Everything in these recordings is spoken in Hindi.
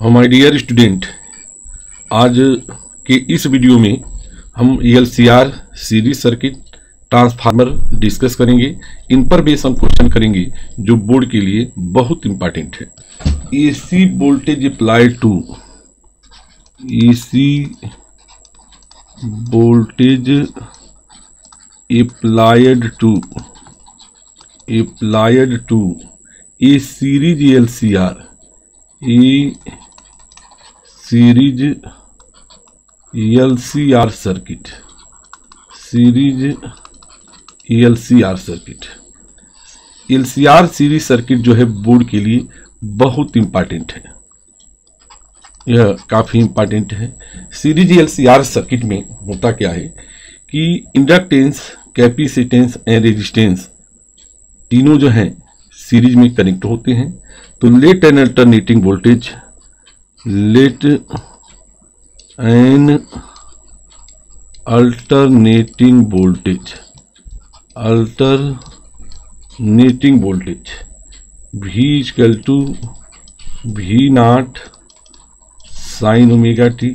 माय डियर स्टूडेंट, आज के इस वीडियो में हम LCR, series circuit, transformer discuss करेंगे। इन पर बेस हम क्वेश्चन करेंगे जो बोर्ड के लिए बहुत इंपॉर्टेंट है। AC voltage applied to, AC voltage applied to a series LCR, a series LCR circuit, series LCR circuit. LCR series circuit जो है बोर्ड के लिए बहुत इंपॉर्टेंट है, यह काफ़ी इंपॉर्टेंट है। सीरीज एलसीआर सर्किट में होता क्या है कि इंडक्टेंस, कैपेसिटेंस एंड रेजिस्टेंस तीनों जो हैं सीरीज में कनेक्ट होते हैं। तो let an alternating voltage, let an alternating voltage V equal to V not sine omega T.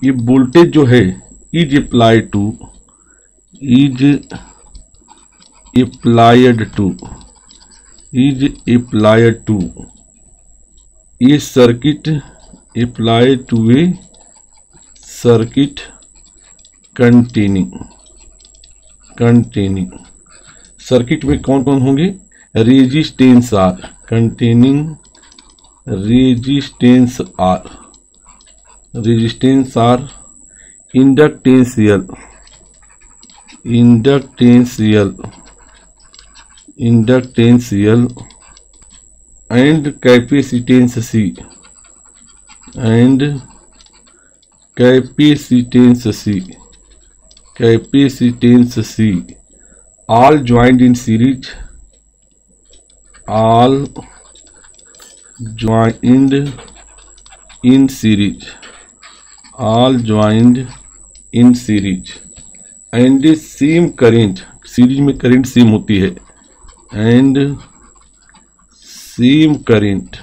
ये वोल्टेज जो है इज अप्लाइड टू ये circuit, applied to a circuit containing circuit में कौन कौन होंगे? Resistance R, containing resistance R, inductance and capacitance C, all joined in series, and the same current, series में करंट सेम होती है, and same current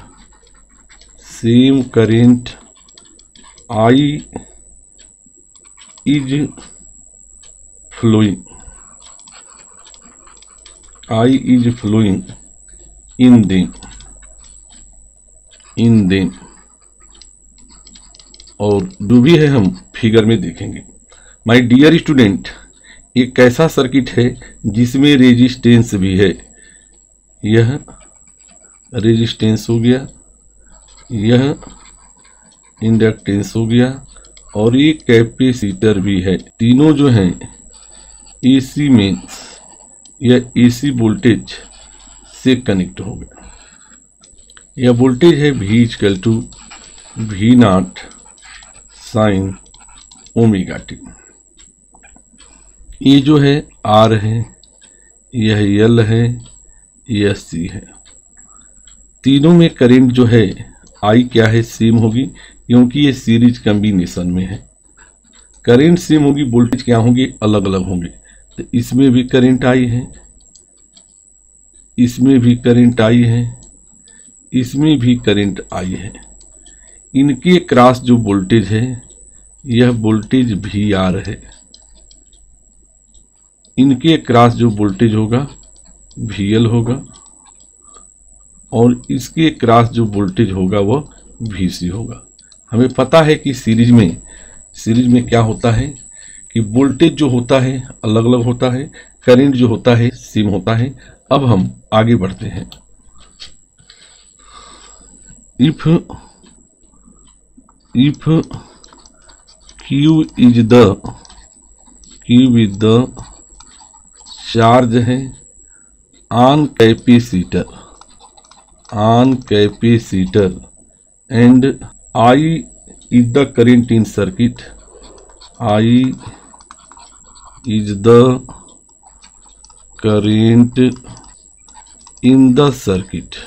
I is flowing in them और जो भी है हम फिगर में देखेंगे। माय डियर स्टूडेंट, एक ऐसा सर्किट है जिसमें रेजिस्टेंस भी है। यह रेजिस्टेंस हो गया, यह इंडक्टेंस हो गया और ये कैपेसिटर भी है। तीनों जो हैं एसी में या एसी वोल्टेज से कनेक्ट हो गया। यह वोल्टेज है V equal to V not sine omega T. ये जो है R है, यह L है, यह C है। तीनों में करंट जो है I क्या है? सेम होगी, क्योंकि ये सीरीज कॉम्बिनेशन में है। करंट सेम होगी, वोल्टेज क्या होंगे? अलग अलग होंगे। तो इसमें भी करंट आई है, इसमें भी करंट आई है, इसमें भी करंट आई है। इनके क्रॉस जो वोल्टेज है यह वोल्टेज VR है। इनके क्रॉस जो वोल्टेज होगा VL होगा और इसके क्रॉस जो वोल्टेज होगा वह VC होगा। हमें पता है कि सीरीज में क्या होता है कि वोल्टेज जो होता है अलग अलग होता है, करंट जो होता है सेम होता है। अब हम आगे बढ़ते हैं। If Q is the charge है on capacitor and I is the current in circuit, I is the current in the circuit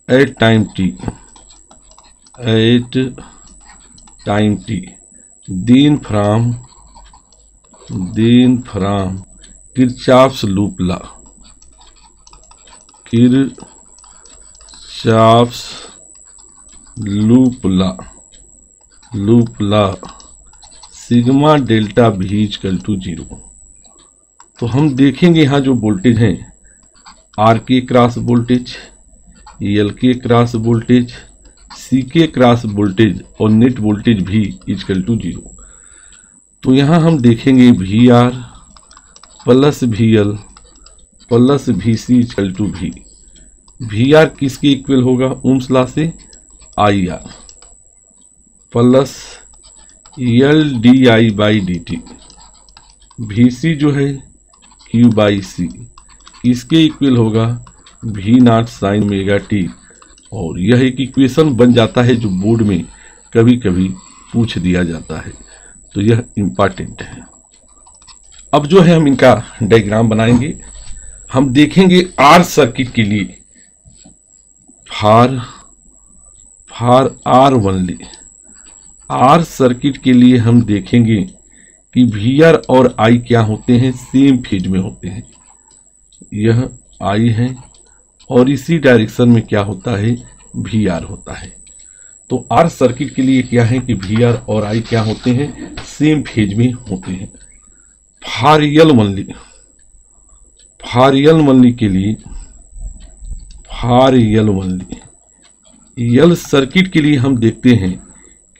at time t, then from Kirchhoff's loop law, Kirchhoff's loop law sigma delta भी इक्वल टू 0। तो हम देखेंगे यहाँ जो वोल्टेज हैं आर के क्रॉस वोल्टेज, एल के क्रॉस वोल्टेज, सी के क्रॉस वोल्टेज और नेट वोल्टेज भी इक्वल टू 0। तो यहाँ हम देखेंगे V R plus V L plus V C equal to V. V R किसके इक्वल होगा ओम्स लॉ से, I R plus L D I by D T. V C जो है क्यू बाई सी इसके इक्वल होगा V not sine omega T. और यह एक इक्वेशन बन जाता है जो बोर्ड में कभी कभी पूछ दिया जाता है, तो यह इम्पॉर्टेंट है। अब जो है हम इनका डायग्राम बनाएंगे। हम देखेंगे आर सर्किट के लिए for R only. R circuit के लिए हम देखेंगे कि वी आर और आई क्या होते हैं, सेम फेज में होते हैं। यह आई है और इसी डायरेक्शन में क्या होता है, वी आर होता है। तो आर सर्किट के लिए क्या है कि वी आर और आई क्या होते हैं, सेम फेज में होते हैं। फॉर एल ओनली के लिए for L only L circuit के लिए हम देखते हैं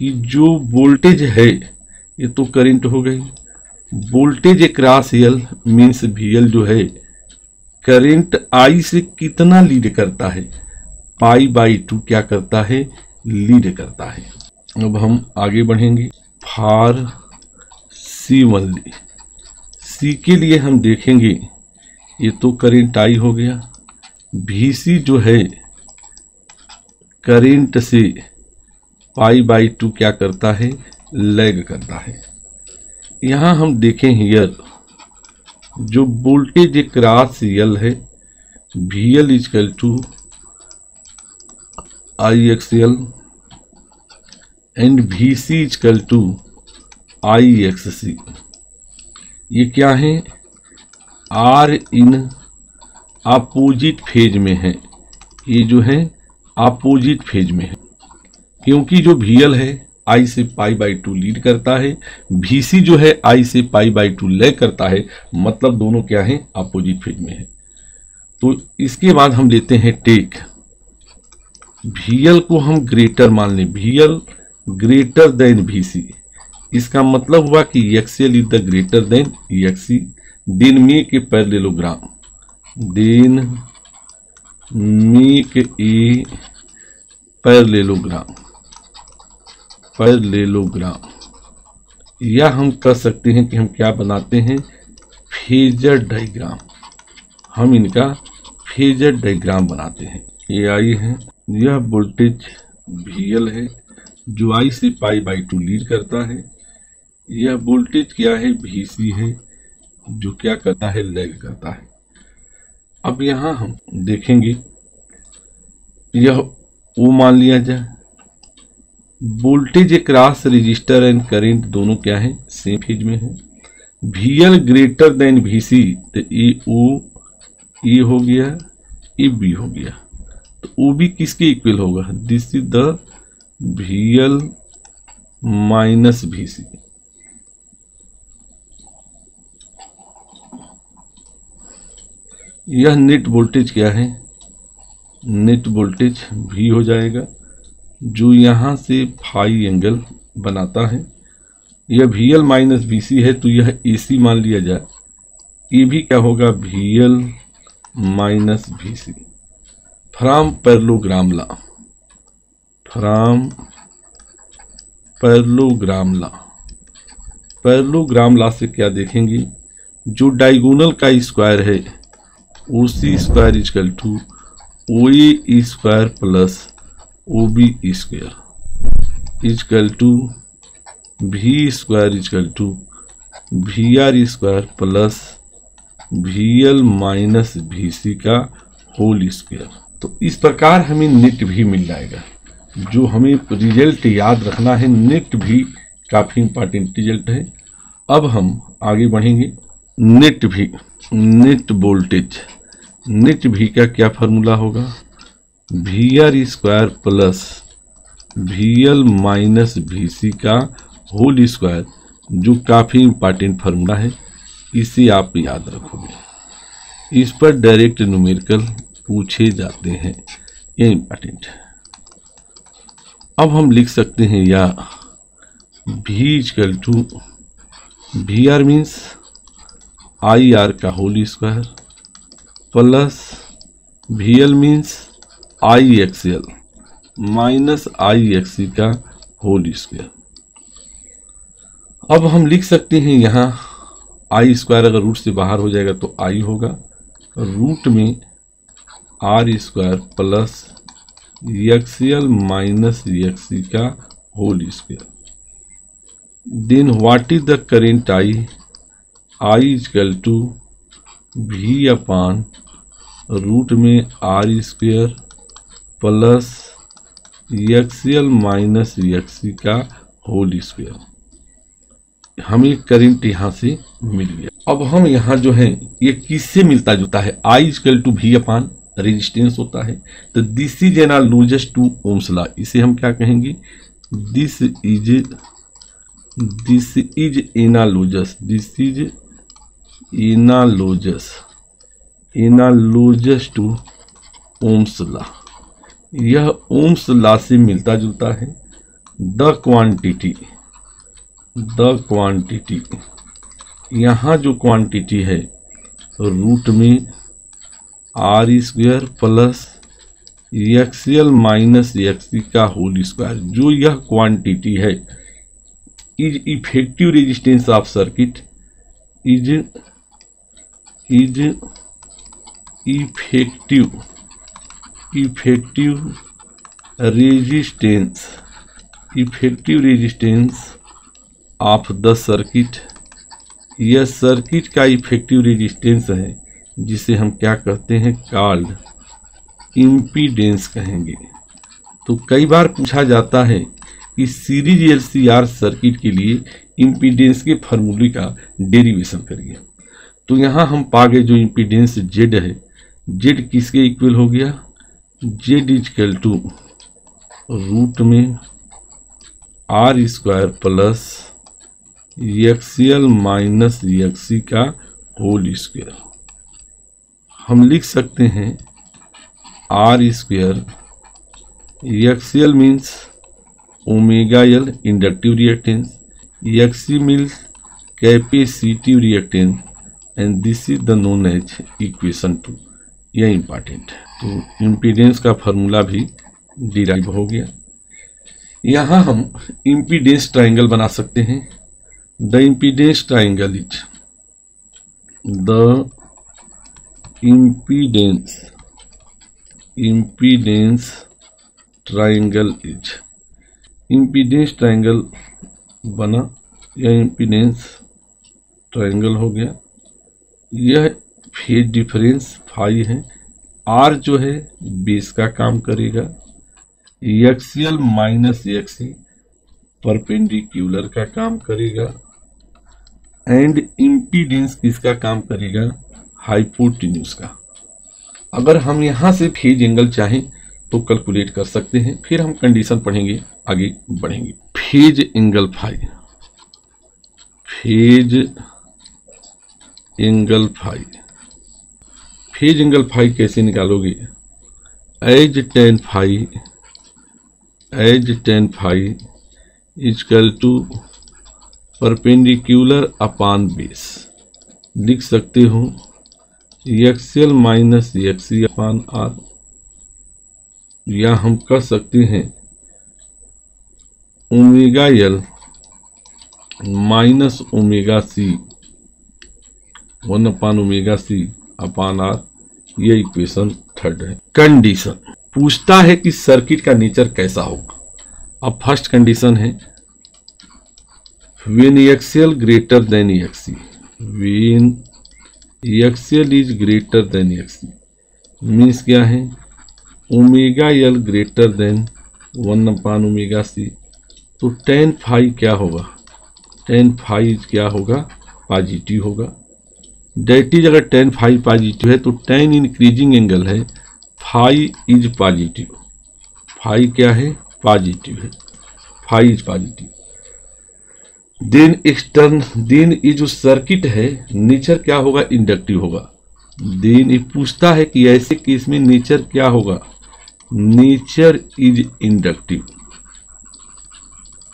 कि जो वोल्टेज है ये तो करंट हो गई, voltage across L means V L जो है करंट आई से कितना लीड करता है, पाई बाई 2 क्या करता है, लीड करता है। अब हम आगे बढ़ेंगे। फॉर सी ओनली, सी के लिए हम देखेंगे ये तो करंट आई हो गया, वी सी जो है करंट से पाई बाई 2 क्या करता है, लैग करता है। यहाँ हम देखें हियर जो वोल्टेज क्रॉस एल है V L equal to I X L and V C equal to I X C. ये क्या है, आर इन अपोजिट फेज में है। ये जो है अपोजिट फेज में है क्योंकि जो वी एल है आई से पाई बाई 2 लीड करता है, वी सी जो है आई से पाई बाई 2 लैग करता है, मतलब दोनों क्या है, अपोजिट फेज में है। तो इसके बाद हम लेते हैं टेक वी एल को हम ग्रेटर मान लें, V L greater than V C. इसका मतलब हुआ कि X L is the greater than X C, then make a parallelogram, then make a parallelogram या हम कह सकते हैं कि हम क्या बनाते हैं, फेजर डायग्राम। हम इनका फेजर डायग्राम बनाते हैं। ये आई है, यह वोल्टेज वी एल है जो आई से पाई बाई 2 लीड करता है। यह वोल्टेज क्या है, वी सी है जो क्या करता है, लैग करता है। अब यहां हम देखेंगे यह वो मान लिया जाए, voltage across resistor and current दोनों क्या है, सेम फेज में है। V L greater than V C, तो ये ओ ए हो गया, ये बी हो गया। तो ओ बी किसके इक्वल होगा, this is the V L minus V C. यह नेट वोल्टेज क्या है, नेट वोल्टेज भी हो जाएगा जो यहां से फाई एंगल बनाता है। यह वी एल माइनस वी सी है तो यह ए सी मान लिया जाए। ये भी क्या होगा, V L minus V C. From parallelogram law, from parallelogram law से क्या देखेंगे, जो डायगोनल का स्क्वायर है O C square equal to O A square plus O B square equal to V square equal to V R square plus V L minus V C का होल स्क्वायर। तो इस प्रकार हमें नेट भी मिल जाएगा। जो हमें रिजल्ट याद रखना है, नेट भी काफी इंपॉर्टेंट रिजल्ट है। अब हम आगे बढ़ेंगे। नेट वोल्टेज नेट भी का क्या फार्मूला होगा, VR square plus VL minus VC का होल स्क्वायर, जो काफ़ी इंपॉर्टेंट फार्मूला है, इसे आप याद रखोगे। इस पर डायरेक्ट न्यूमेरिकल पूछे जाते हैं, ये इंपॉर्टेंट है। अब हम लिख सकते हैं या V equal to VR means IR का whole square plus VL means IXL minus IXC का होल स्क्वायर। अब हम लिख सकते हैं यहाँ आई स्क्वायर अगर रूट से बाहर हो जाएगा तो आई होगा, रूट में R square plus XL minus XC का whole square. Then what is the current I equal to V upon root में R square plus XL minus XC का होल स्क्वायर। हमें करंट यहाँ से मिल गया। अब हम यहाँ जो है ये किससे मिलता जुलता है, I equal to V upon resistance होता है, तो this is analogous to Ohm's law. इसे हम क्या कहेंगे, this is analogous, this is analogous to Ohm's law. यह ओम्स लॉ से मिलता जुलता है। द क्वांटिटी यहाँ जो क्वांटिटी है रूट में R square plus XL minus XC का होल स्क्वायर, जो यह क्वांटिटी है is effective resistance of circuit, is effective resistance of the circuit. यह सर्किट का इफेक्टिव रेजिस्टेंस है, जिसे हम क्या कहते हैं, कॉल्ड इम्पीडेंस कहेंगे। तो कई बार पूछा जाता है कि सीरीज LCR सर्किट के लिए इम्पीडेंस के फार्मूले का डेरिवेशन करिए। तो यहाँ हम पा गए जो इम्पीडेंस Z है, Z किसके इक्वल हो गया, Z इक्वल टू रूट में R square plus XL minus XC का होल स्क्वायर। हम लिख सकते हैं R square XL means omega L inductive reactance, XC means capacitive reactance, and this is the known as equation 2। यह इंपॉर्टेंट है। तो इम्पीडेंस का फार्मूला भी डिराइव हो गया। यहाँ हम इम्पीडेंस ट्राइंगल बना सकते हैं। The impedance triangle is impedance triangle बना, यह इम्पीडेंस ट्राइंगल हो गया। यह फेज डिफरेंस फाई है, R जो है बेस का काम करेगा, XL माइनस XC परपेंडिकुलर का काम करेगा, एंड इम्पीडेंस किसका काम करेगा, हाइपोटेन्यूज का। अगर हम यहाँ से फेज एंगल चाहें तो कैलकुलेट कर सकते हैं, फिर हम कंडीशन पढ़ेंगे, आगे बढ़ेंगे। फेज एंगल फाई कैसे निकालोगे, as tan phi equal to perpendicular upon base. लिख सकते हो XL minus XC upon R, या हम कर सकते हैं omega L minus omega C 1 upon omega C upon R। ये इक्वेशन 3 है। कंडीशन पूछता है कि सर्किट का नेचर कैसा होगा। अब फर्स्ट कंडीशन है when XL greater than XC, when XL is greater than XC means क्या है, omega L greater than 1 upon omega C। तो टेन फाई क्या होगा, टेन फाई क्या होगा, पॉजिटिव होगा। डेट इज अगर tan फाई पॉजिटिव है तो tan इंक्रीजिंग एंगल है, फाई इज पॉजिटिव, फाई क्या है, पॉजिटिव है, फाई इज पॉजिटिव। देन एक्सटर्न, देन ये जो सर्किट है नेचर क्या होगा, इंडक्टिव होगा। देन ये पूछता है कि ऐसे केस में नेचर क्या होगा, नेचर इज इंडक्टिव।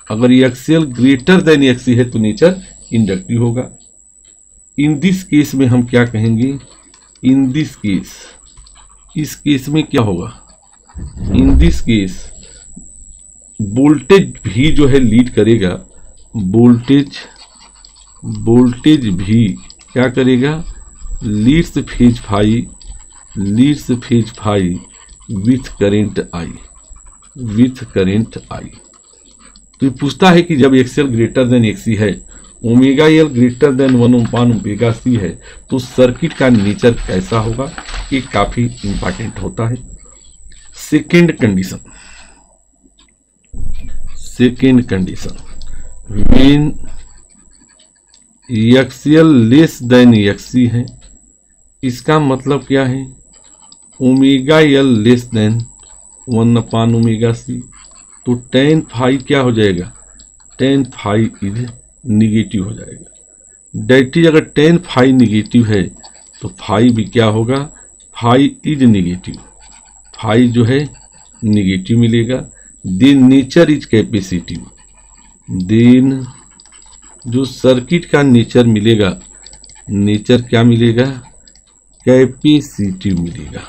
अगर एक्सएल ग्रेटर देन एक्सी है तो नेचर इंडक्टिव होगा। इन दिस केस में हम क्या कहेंगे, इन दिस केस, इस केस में क्या होगा, इन दिस केस वोल्टेज भी जो है लीड करेगा, वोल्टेज भी क्या करेगा, leads phase phi, leads phase phi with current I, with current I. तो ये पूछता है कि जब एक्सएल ग्रेटर देन एक्सी है, omega L greater than 1 omega C है, तो सर्किट का नेचर कैसा होगा, ये काफी इंपॉर्टेंट होता है। Second condition, second condition, when XL less than XC है, इसका मतलब क्या है, omega L less than 1 omega C, तो tan फाई क्या हो जाएगा, tan फाई इज निगेटिव हो जाएगा। डेट इज अगर tan फाई निगेटिव है तो फाई भी क्या होगा, फाई इज निगेटिव, फाई जो है निगेटिव मिलेगा। Then nature is capacitive, then जो सर्किट का नेचर मिलेगा, नेचर क्या मिलेगा, कैपेसिटिव मिलेगा,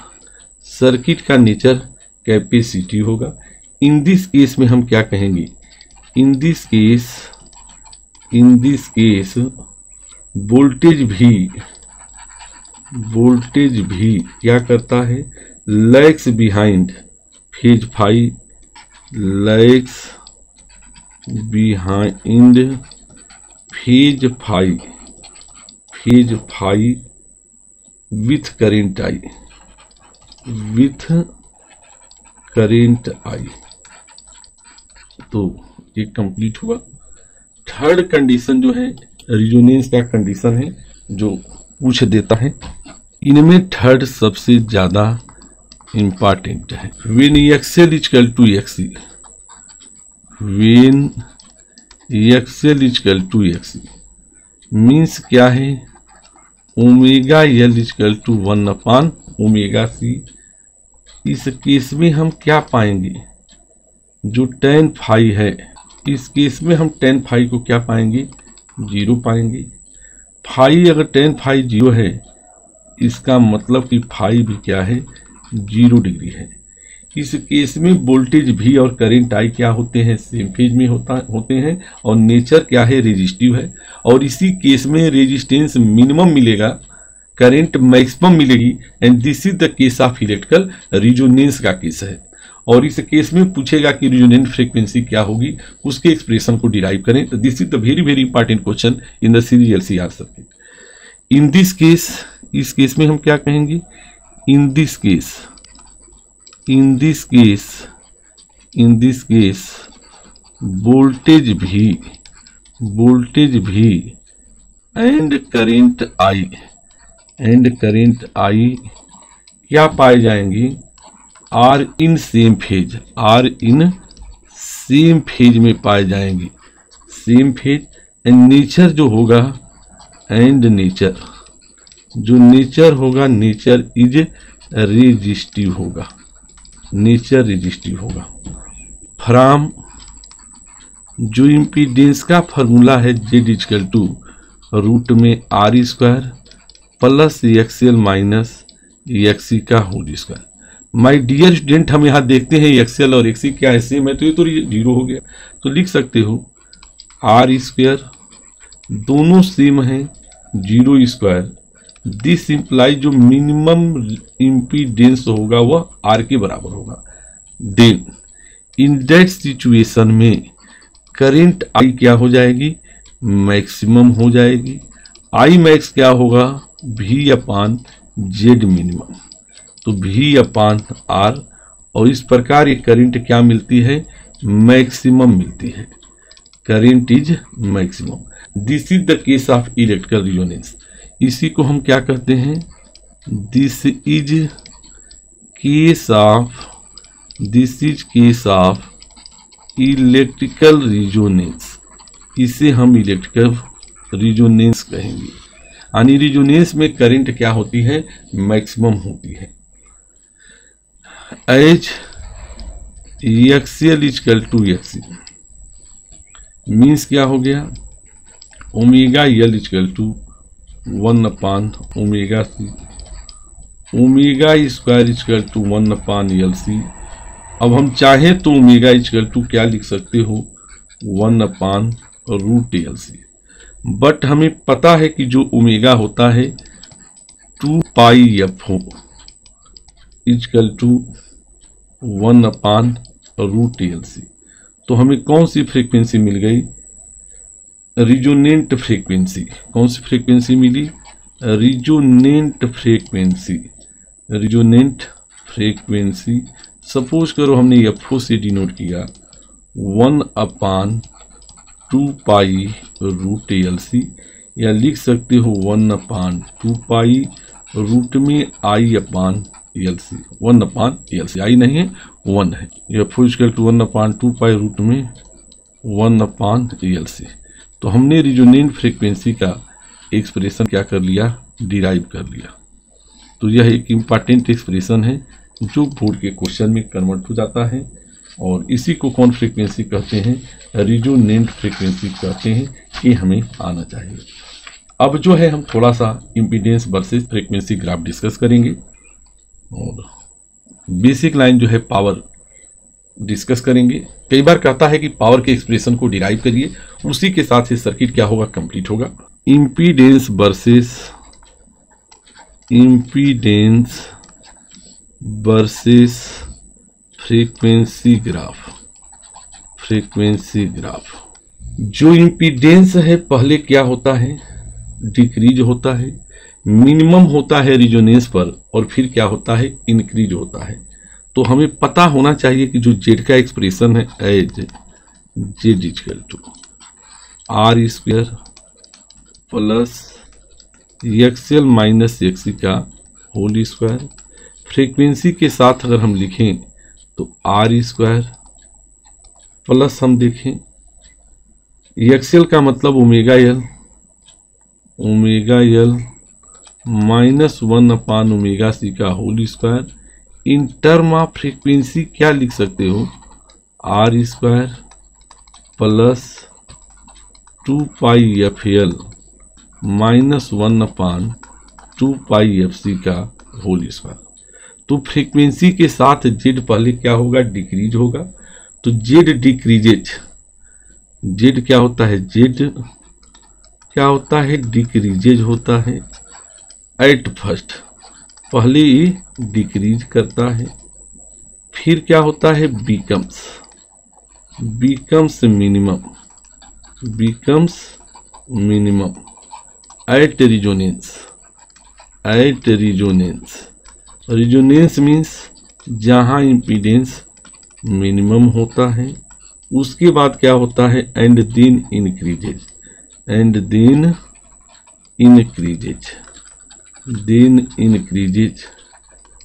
सर्किट का नेचर कैपेसिटिव होगा। इन दिस केस में हम क्या कहेंगे, in this case, in this case voltage भी क्या करता है, lags behind phase phi, lags behind phase phi, phase phi with current I, with current I. तो ये कंप्लीट हुआ। थर्ड कंडीशन जो है रिजोनेंस का कंडीशन है जो पूछ देता है, इनमें थर्ड सबसे ज्यादा इंपॉर्टेंट है। When X L equal to X C, when X L equal to X C means क्या है, omega L equal to 1 omega C. इस केस में हम क्या पाएंगे, जो tan फाई है, इस केस में हम tan फाई को क्या पाएंगे, 0 पाएंगे। फाई अगर tan फाई 0 है, इसका मतलब कि फाई भी क्या है, 0 डिग्री है। इस केस में वोल्टेज भी और करंट आई क्या होते हैं, सेम फेज में होते हैं, और नेचर क्या है, रेजिस्टिव है। और इसी केस में रेजिस्टेंस मिनिमम मिलेगा, करंट मैक्सिमम मिलेगी, and this is the case of electrical resonance का केस है। और इस केस में पूछेगा कि रिजोनेंट फ्रीक्वेंसी क्या होगी, उसके एक्सप्रेशन को डिराइव करें। तो this is the very very important question in the series LCR circuit. In this case, इस केस में हम क्या कहेंगे, in this case, in this case, in this case voltage भी and current I, and current I क्या पाए जाएंगे, are in same phase, are in same phase में पाए जाएंगे, सेम फेज। एंड नेचर जो होगा, एंड नेचर जो नेचर होगा, नेचर इज रेजिस्टिव होगा, नेचर रेजिस्टिव होगा। फ्रॉम जो इम्पीडेंस का फॉर्मूला है जेड इक्वल टू रूट में R square plus X L minus X C का whole square. My dear student, हम यहाँ देखते हैं एक्सएल और एक्सी क्या है, सेम है, तो ये तो 0 हो गया। तो लिख सकते हो आर स्क्वायर, दोनों सेम है, 0 स्क्वायर। दिस इंप्लाई जो मिनिमम इम्पीडेंस होगा वह आर के बराबर होगा। देन इन दैट सिचुएशन में करंट आई क्या हो जाएगी, मैक्सिमम हो जाएगी। आई मैक्स क्या होगा, V अपान जेड मिनिमम, तो V अपान आर। और इस प्रकार ये करंट क्या मिलती है, मैक्सिमम मिलती है, current is maximum. This is the case of electrical resonance. इसी को हम क्या कहते हैं, this is case of electrical resonance. इसे हम इलेक्ट्रिकल रिजोनेंस कहेंगे। यानी रिजोनेंस में करंट क्या होती है, मैक्सिमम होती है। As X L equal to X C means क्या हो गया, ओमेगा एल इक्वल टू 1/ओमेगा C, omega square equal to 1/LC। अब हम चाहें तो ओमेगा इक्वल टू क्या लिख सकते हो, 1/√LC। बट हमें पता है कि जो ओमेगा होता है 2πf इक्वल टू 1/√LC। तो हमें कौन सी फ्रीक्वेंसी मिल गई, रिजोनेंट फ्रीक्वेंसी। कौन सी फ्रीक्वेंसी मिली, resonant frequency. Resonant frequency suppose करो हमने एफओ से डिनोट किया 1/2π√LC, या लिख सकते हो 1/2π रूट में I/LC। 1/LC, आई नहीं है, 1 है। एफओ इक्वल टू 1/2π रूट में 1/LC। तो हमने रिजोनेंट फ्रीक्वेंसी का एक्सप्रेशन क्या कर लिया, डिराइव कर लिया। तो यह एक इम्पॉर्टेंट एक्सप्रेशन है जो बोर्ड के क्वेश्चन में कन्वर्ट हो जाता है, और इसी को कौन फ्रीक्वेंसी कहते हैं, रिजोनेंट फ्रीक्वेंसी कहते हैं। ये हमें आना चाहिए। अब जो है हम थोड़ा सा impedance versus frequency graph discuss करेंगे, और बेसिक लाइन जो है पावर डिस्कस करेंगे। कई बार कहता है कि पावर के एक्सप्रेशन को डिराइव करिए, उसी के साथ ही सर्किट क्या होगा, कंप्लीट होगा। Impedance versus frequency graph. जो इम्पीडेंस है पहले क्या होता है, डिक्रीज होता है, मिनिमम होता है रिजोनेंस पर, और फिर क्या होता है, इंक्रीज होता है। तो हमें पता होना चाहिए कि जो जेड का एक्सप्रेशन है, as Z equal to R² plus X L minus X C का होल स्क्वायर। फ्रीक्वेंसी के साथ अगर हम लिखें तो R² प्लस हम देखें एक्सएल का मतलब ओमेगा एल माइनस 1/ओमेगा सी का whole square. In term of frequency क्या लिख सकते हो, R² plus 2πfl minus 1/2πfc का होल स्क्वायर। तो फ्रीक्वेंसी के साथ जेड पहले क्या होगा, डिक्रीज होगा। तो जेड डिक्रीजेज, जेड क्या होता है, जेड क्या होता है, डिक्रीजेज होता है। एट फर्स्ट पहले ही डिक्रीज करता है, फिर क्या होता है, becomes minimum at resonance means जहां इम्पीडेंस मिनिमम होता है, उसके बाद क्या होता है, and then increases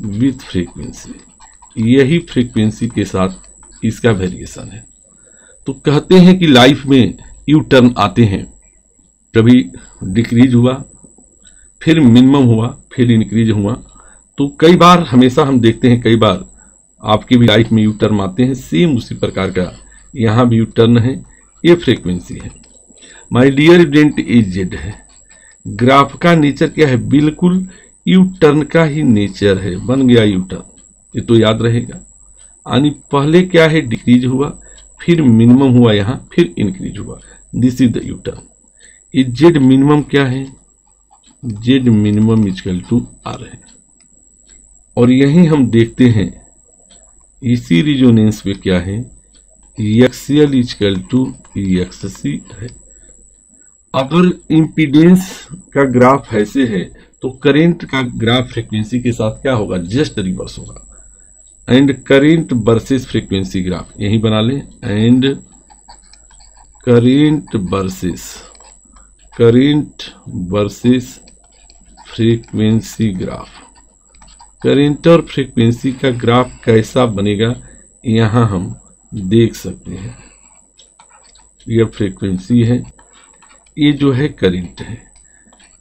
with frequency. यही फ्रीक्वेंसी के साथ इसका वेरिएशन है। तो कहते हैं कि लाइफ में यू टर्न आते हैं, कभी डिक्रीज हुआ, फिर मिनिमम हुआ, फिर इंक्रीज हुआ। तो कई बार, हमेशा हम देखते हैं, कई बार आपकी भी लाइफ में यू टर्न आते हैं, सेम उसी प्रकार का यहाँ भी यू टर्न है। ये फ्रीक्वेंसी है। माय डियर स्टूडेंट, ये जेड है। ग्राफ का नेचर क्या है, बिल्कुल यू टर्न का ही नेचर है। बन गया यू टर्न, ये तो याद रहेगा। यानी पहले क्या है, डिक्रीज हुआ, फिर मिनिमम हुआ, यहाँ फिर इंक्रीज हुआ। This is the U turn. ये जेड मिनिमम क्या है, Z minimum equal to R है। और यही हम देखते हैं इसी रिजोनेंस पे क्या है, एक्सएल इक्वल टू एक्ससी है। अगर इम्पीडेंस का ग्राफ ऐसे है तो करेंट का ग्राफ फ्रीक्वेंसी के साथ क्या होगा, जस्ट रिवर्स होगा। And current versus frequency graph यही बना लें, and current versus frequency graph. Current और फ्रीक्वेंसी का ग्राफ कैसा बनेगा यहाँ हम देख सकते हैं। यह फ्रीक्वेंसी है, ये जो है करंट है।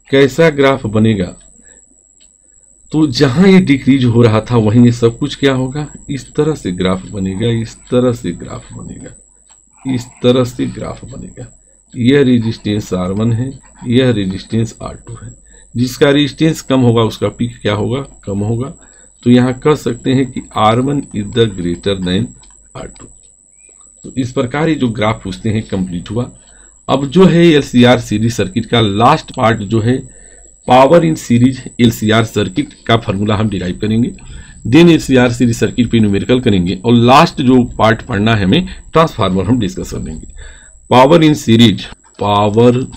कैसा ग्राफ बनेगा, तो जहां ये डिक्रीज हो रहा था वहीं ये सब कुछ क्या होगा, इस तरह से ग्राफ बनेगा, इस तरह से ग्राफ बनेगा, इस तरह से ग्राफ बनेगा। यह रेजिस्टेंस R1 है, यह रेजिस्टेंस R2 है। जिसका रेजिस्टेंस कम होगा उसका पीक क्या होगा, कम होगा। तो यहाँ कह सकते हैं कि R1 is the greater then R2। तो इस प्रकार ये जो ग्राफ पूछते हैं कंप्लीट हुआ। अब जो है LCR सीरीज सर्किट का लास्ट पार्ट जो है power in series LCR circuit का फॉर्मूला हम डिराइव करेंगे। देन LCR सीरीज सर्किट पे न्यूमेरिकल करेंगे और लास्ट जो पार्ट पढ़ना है हमें ट्रांसफार्मर हम डिस्कस कर लेंगे। Power in series, power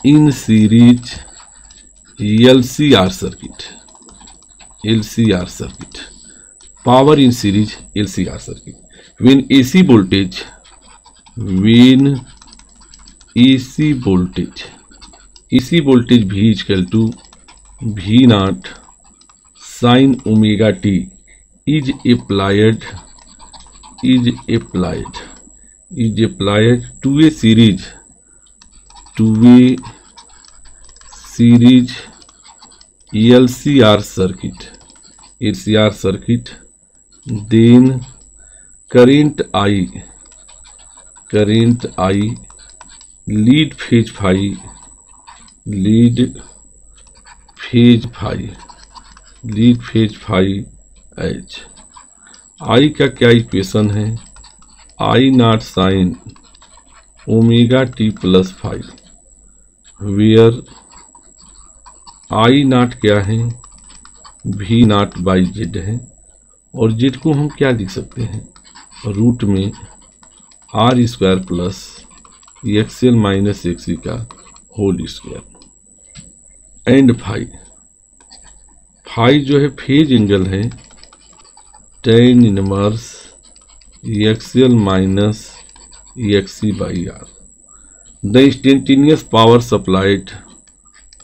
in series LCR circuit, LCR circuit, power in series LCR circuit. when AC voltage, when AC voltage V is equal to V naught sin omega t is applied to a series LCR circuit, then current I lead phase phi H। I का क्या इक्वेशन है, I naught sine omega t plus phi, where I naught क्या है, V नॉट बाई जेड है। और जेड को हम क्या लिख सकते हैं, रूट में R square plus XL minus XC का होल स्क्वायर। एंड फाई जो है फेज एंगल है tan inverse XL minus XC by R। The instantaneous power supplied,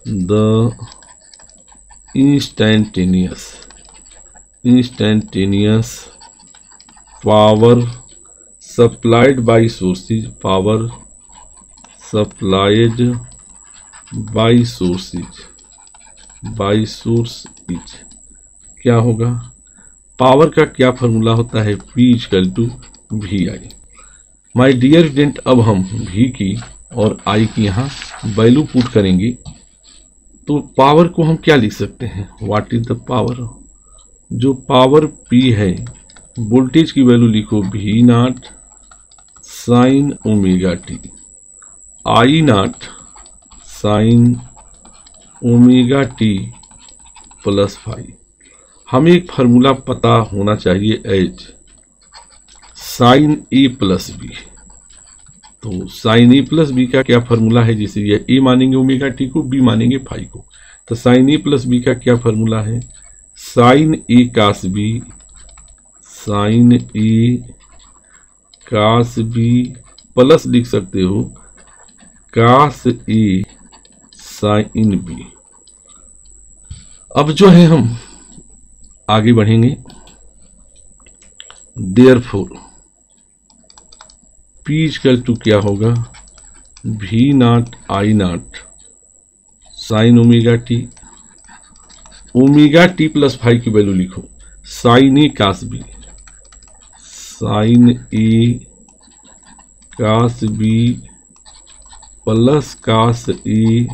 the instantaneous power supplied by sources, क्या होगा, पावर का क्या फॉर्मूला होता है, P equal to VI। My dear student, अब हम V की और I की यहाँ वैल्यू पुट करेंगे। तो पावर को हम क्या लिख सकते हैं, व्हाट इज द पावर। जो पावर P है, वोल्टेज की वैल्यू लिखो V not sine omega t, I naught sine omega t plus phi. हमें एक फार्मूला पता होना चाहिए एच साइन ए प्लस बी। तो साइन ए प्लस बी का क्या फार्मूला है, जैसे ये ए मानेंगे ओमेगा टी को, बी मानेंगे फाई को। तो साइन ए प्लस बी का क्या फार्मूला है, sign A cos B, sine A cos B plus लिख सकते हो कास ए साइन बी। अब जो है हम आगे बढ़ेंगे। देयरफॉर P इक्वल टू क्या होगा, V naught I naught sine omega t, omega t plus phi की वैल्यू लिखो sine A cos B, sine A cos B plus cos A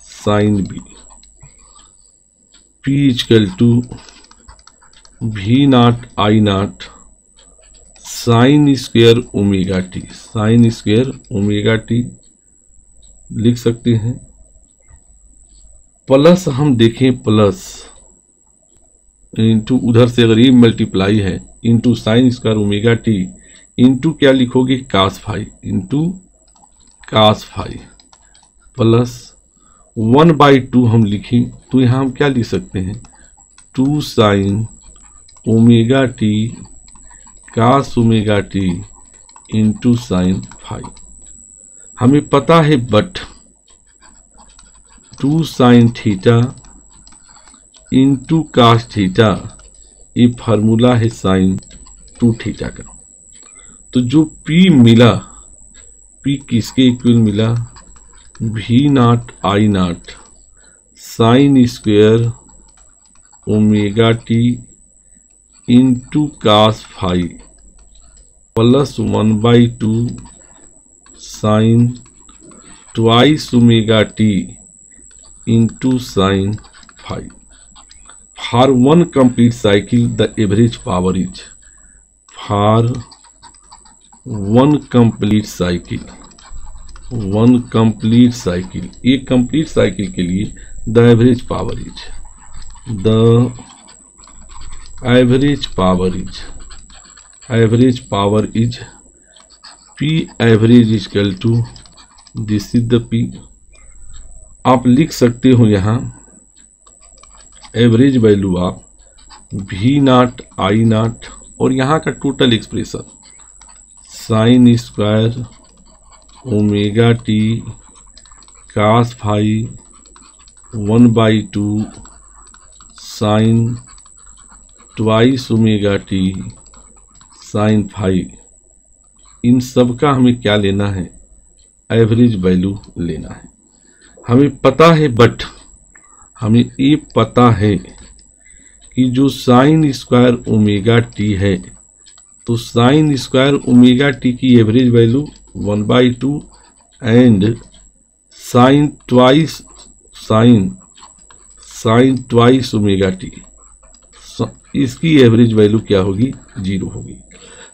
sine B. P equal to V naught I naught sine square omega T, sine square omega t लिख सकते हैं। प्लस हम देखें प्लस इंटू, उधर से अगर ये मल्टीप्लाई है into sine square omega t into क्या लिखोगे cos phi, into cos phi plus 1/2 हम लिखें तो यहाँ हम क्या लिख सकते हैं, 2 sine omega T cos omega t into sine phi. हमें पता है but 2 sine theta into cos theta, ये फार्मूला है साइन 2 थीटा का। तो जो P मिला, P किसके इक्वल मिला, V naught I naught sine square omega t into cos phi plus 1/2 sine twice omega t into sine phi. For one complete cycle the average power is, for one complete cycle, one complete cycle, एक कंप्लीट साइकिल के लिए the average power is, the average power is, average power is P average equal to, this is the P। आप लिख सकते हो यहाँ एवरेज वैल्यू आप V नॉट आई नॉट और यहाँ का total expression sine square omega T cos phi 1/2 sine twice omega T sine phi, इन सब का हमें क्या लेना है, एवरेज वैल्यू लेना है। हमें पता है, बट हमें ये पता है कि जो साइन स्क्वायर ओमेगा टी है, तो साइन स्क्वायर ओमेगा टी की average value 1/2 and sine twice omega t, इसकी एवरेज वैल्यू क्या होगी, 0 होगी।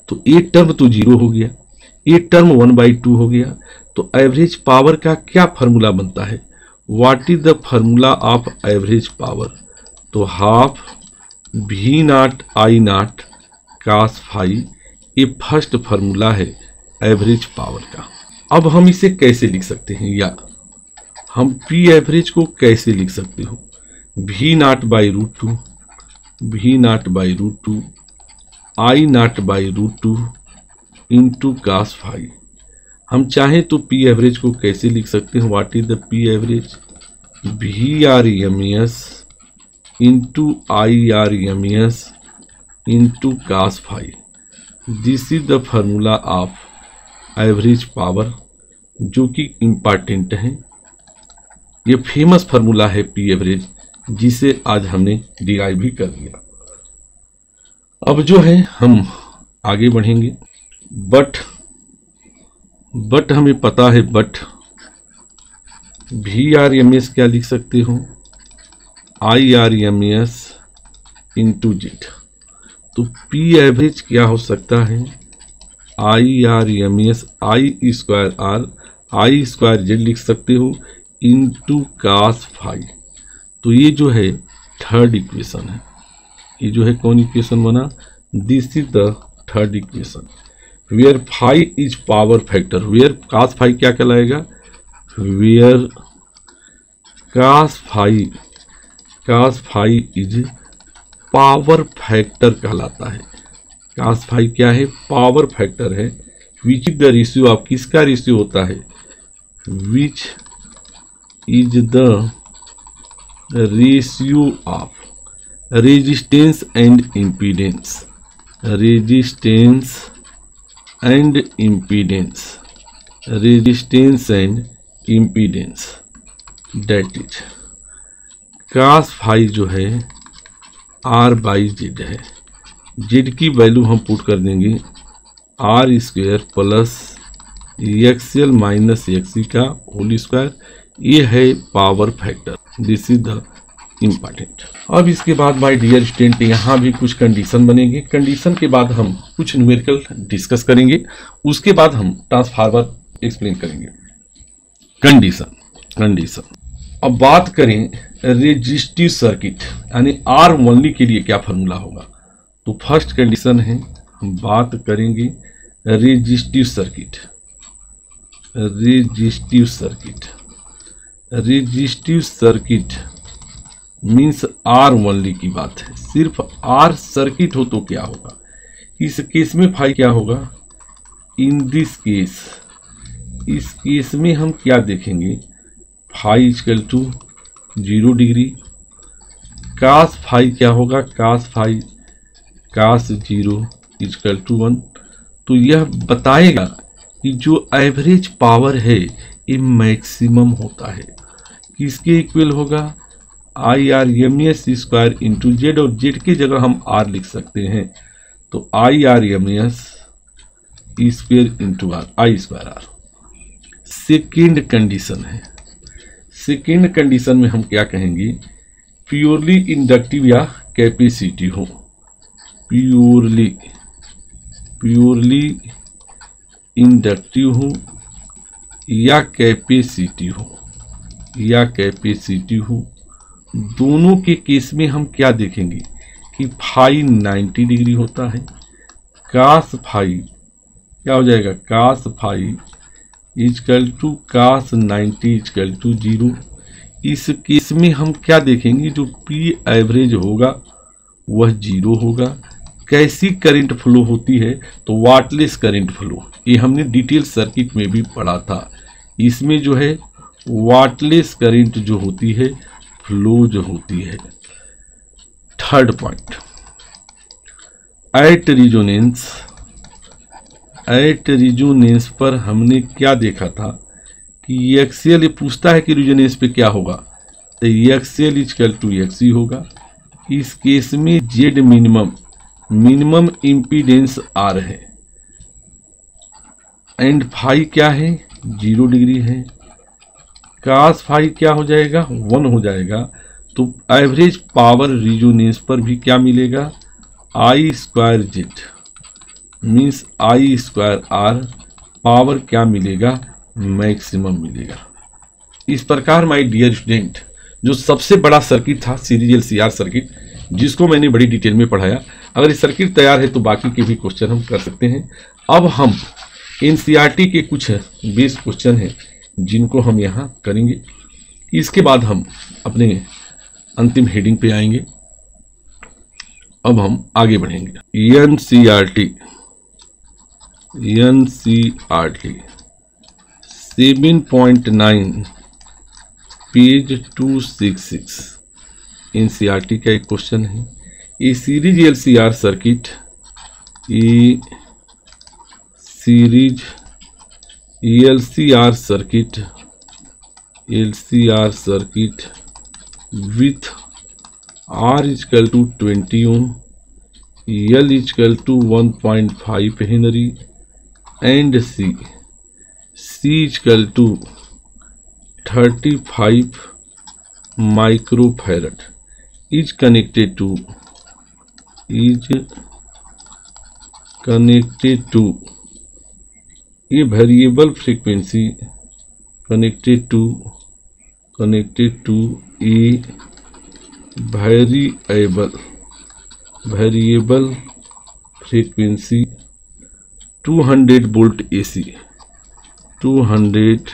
तो एक टर्म तो 0 हो गया, एक टर्म 1/2 हो गया। तो एवरेज पावर का क्या फार्मूला बनता है, what is the formula of average power, तो half V naught I naught cos phi, ये फर्स्ट फार्मूला है एवरेज पावर का। अब हम इसे कैसे लिख सकते हैं, या हम P एवरेज को कैसे लिख सकते हो, V naught by root two, V naught by root two I naught by root two into cos phi. हम चाहें तो P एवरेज को कैसे लिख सकते हैं, what is the P average, VRMS into IRMS into cos phi, this is the formula of average power, जो कि इम्पॉर्टेंट है। ये फेमस फार्मूला है P एवरेज, जिसे आज हमने डिराइव भी कर लिया। अब जो है हम आगे बढ़ेंगे, बट हमें पता है, बट VRMS क्या लिख सकते हो, IRMS इंटू जेड। तो P एवरेज क्या हो सकता है, IRMS I square are I square Z लिख सकते हो इंटू कास फाई। तो ये जो है थर्ड इक्वेशन है, ये जो है कौन इक्वेशन बना, this is the third equation. Where phi is power factor, where cos phi क्या कहलाएगा, where cos phi is power factor कहलाता है। कास फाई क्या है, पावर फैक्टर है। Which is the ratio of, किसका रेशियो होता है, which is the ratio of resistance and impedance, resistance and impedance, resistance and impedance, that is cos phi जो है R/Z है। जेड की वैल्यू हम पुट कर देंगे R² plus XL minus XC का होल स्क्वायर, ये है power factor, this is the important. अब इसके बाद माय डियर स्टूडेंट यहाँ भी कुछ कंडीशन बनेंगे, कंडीशन के बाद हम कुछ न्यूमेरिकल डिस्कस करेंगे, उसके बाद हम ट्रांसफार्मर एक्सप्लेन करेंगे। कंडीशन अब बात करें रेजिस्टिव सर्किट यानी R ओनली के लिए क्या फार्मूला होगा, तो फर्स्ट कंडीशन है, हम बात करेंगे resistive circuit. Resistive circuit means R only की बात है, सिर्फ R सर्किट हो तो क्या होगा, इस केस में फाई क्या होगा, इन दिस केस, इस केस में हम क्या देखेंगे, phi equal to 0 degree. Cos phi क्या होगा, cos phi cos 0 equal to 1। तो यह बताएगा कि जो एवरेज पावर है ये मैक्सिमम होता है। किसके इक्वल होगा, I R M S square into Z, और जेड की जगह हम आर लिख सकते हैं। तो I R M S square into R, I square R. Second condition है, सेकेंड कंडीशन में हम क्या कहेंगे, प्योरली इंडक्टिव या कैपेसिटी हो, प्योरली इंडक्टिव हो या कैपेसिटी हो, या कैपेसिटी हो, दोनों के केस में हम क्या देखेंगे कि फाई 90 डिग्री होता है। कास फाई क्या हो जाएगा, cos phi equal to cos 90 equal to 0। इस केस में हम क्या देखेंगे, जो पी एवरेज होगा वह 0 होगा। कैसी करंट फ्लो होती है, तो वाटलेस करंट फ्लो, ये हमने डिटेल सर्किट में भी पढ़ा था। इसमें जो है वाटलेस करंट जो होती है फ्लो जो होती है। थर्ड पॉइंट, एट रिजोनेंस पर हमने क्या देखा था कि एक्सएल, ये पूछता है कि रिजोनेंस पे क्या होगा, तो एक्सएल इक्वल टू एक्सी होगा। इस केस में जेड मिनिमम इम्पीडेंस आर है, एंड फाई क्या है 0 डिग्री है। कास फाई क्या हो जाएगा 1 हो जाएगा। तो एवरेज पावर रिजोनेंस पर भी क्या मिलेगा, I square Z means I square R, power क्या मिलेगा, मैक्सिमम मिलेगा। इस प्रकार माय डियर स्टूडेंट, जो सबसे बड़ा सर्किट था सीरीज एलसीआर सर्किट, जिसको मैंने बड़ी डिटेल में पढ़ाया, अगर ये सर्किट तैयार है तो बाकी के भी क्वेश्चन हम कर सकते हैं। अब हम एनसीईआरटी के कुछ बेस क्वेश्चन हैं जिनको हम यहाँ करेंगे। इसके बाद हम अपने अंतिम हेडिंग पे आएंगे। अब हम आगे बढ़ेंगे। एनसीईआरटी 7.9 पेज 266 एनसीईआरटी का एक क्वेश्चन है। ये सीरीज एलसीआर सर्किट, ये series LCR circuit with R equal to 20 ohm, L equal to 1.5 henry and C equal to 35 microfarad is connected to a variable frequency connected to a variable frequency 200 volt AC, 200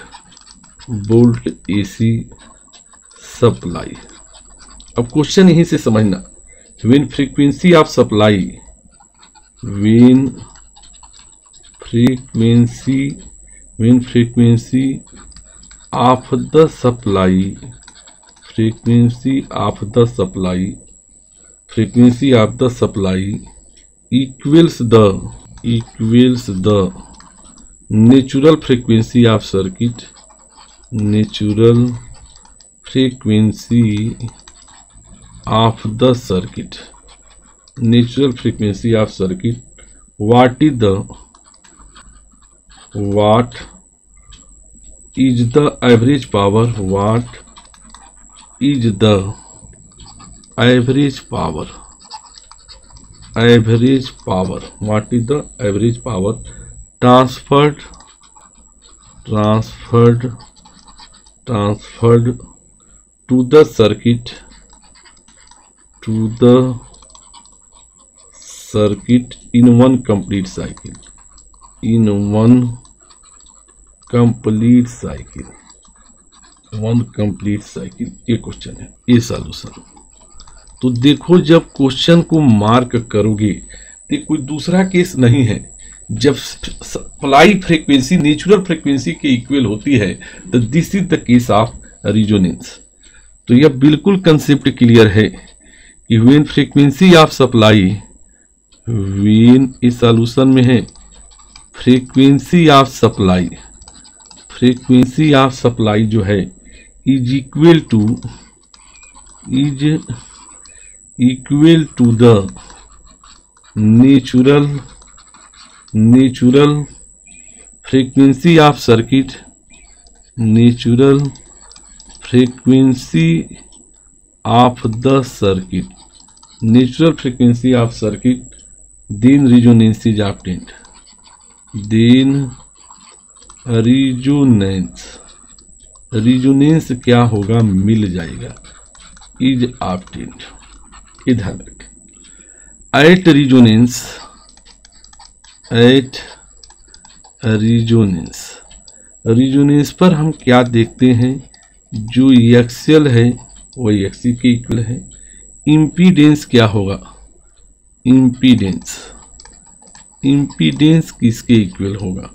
volt AC supply. अब क्वेश्चन यहीं से समझना, when frequency of supply, when frequency of the supply, equals the natural frequency of circuit, natural frequency of the circuit, what is the average power, what is the average power transferred to the circuit in one complete cycle, ये क्वेश्चन है, ये सॉल्यूशन। तो देखो, जब क्वेश्चन को मार्क करोगे तो कोई दूसरा केस नहीं है। जब सप्लाई फ्रीक्वेंसी नेचुरल फ्रीक्वेंसी के इक्वल होती है तो this is the case of resonance. तो यह बिल्कुल कंसेप्ट क्लियर है कि when frequency of supply, when इस सॉल्यूशन में है frequency of supply, frequency of supply जो है is equal to the natural frequency of circuit, natural frequency of the circuit, natural frequency of circuit, then resonance is obtained, then resonance क्या होगा, मिल जाएगा, इज ऑब्टेन्ड। इधर रखें, एट रेजोनेंस पर हम क्या देखते हैं, जो एक्सियल है वो एक्सी के इक्वल है। इम्पीडेंस क्या होगा, इम्पीडेंस किसके इक्वल होगा,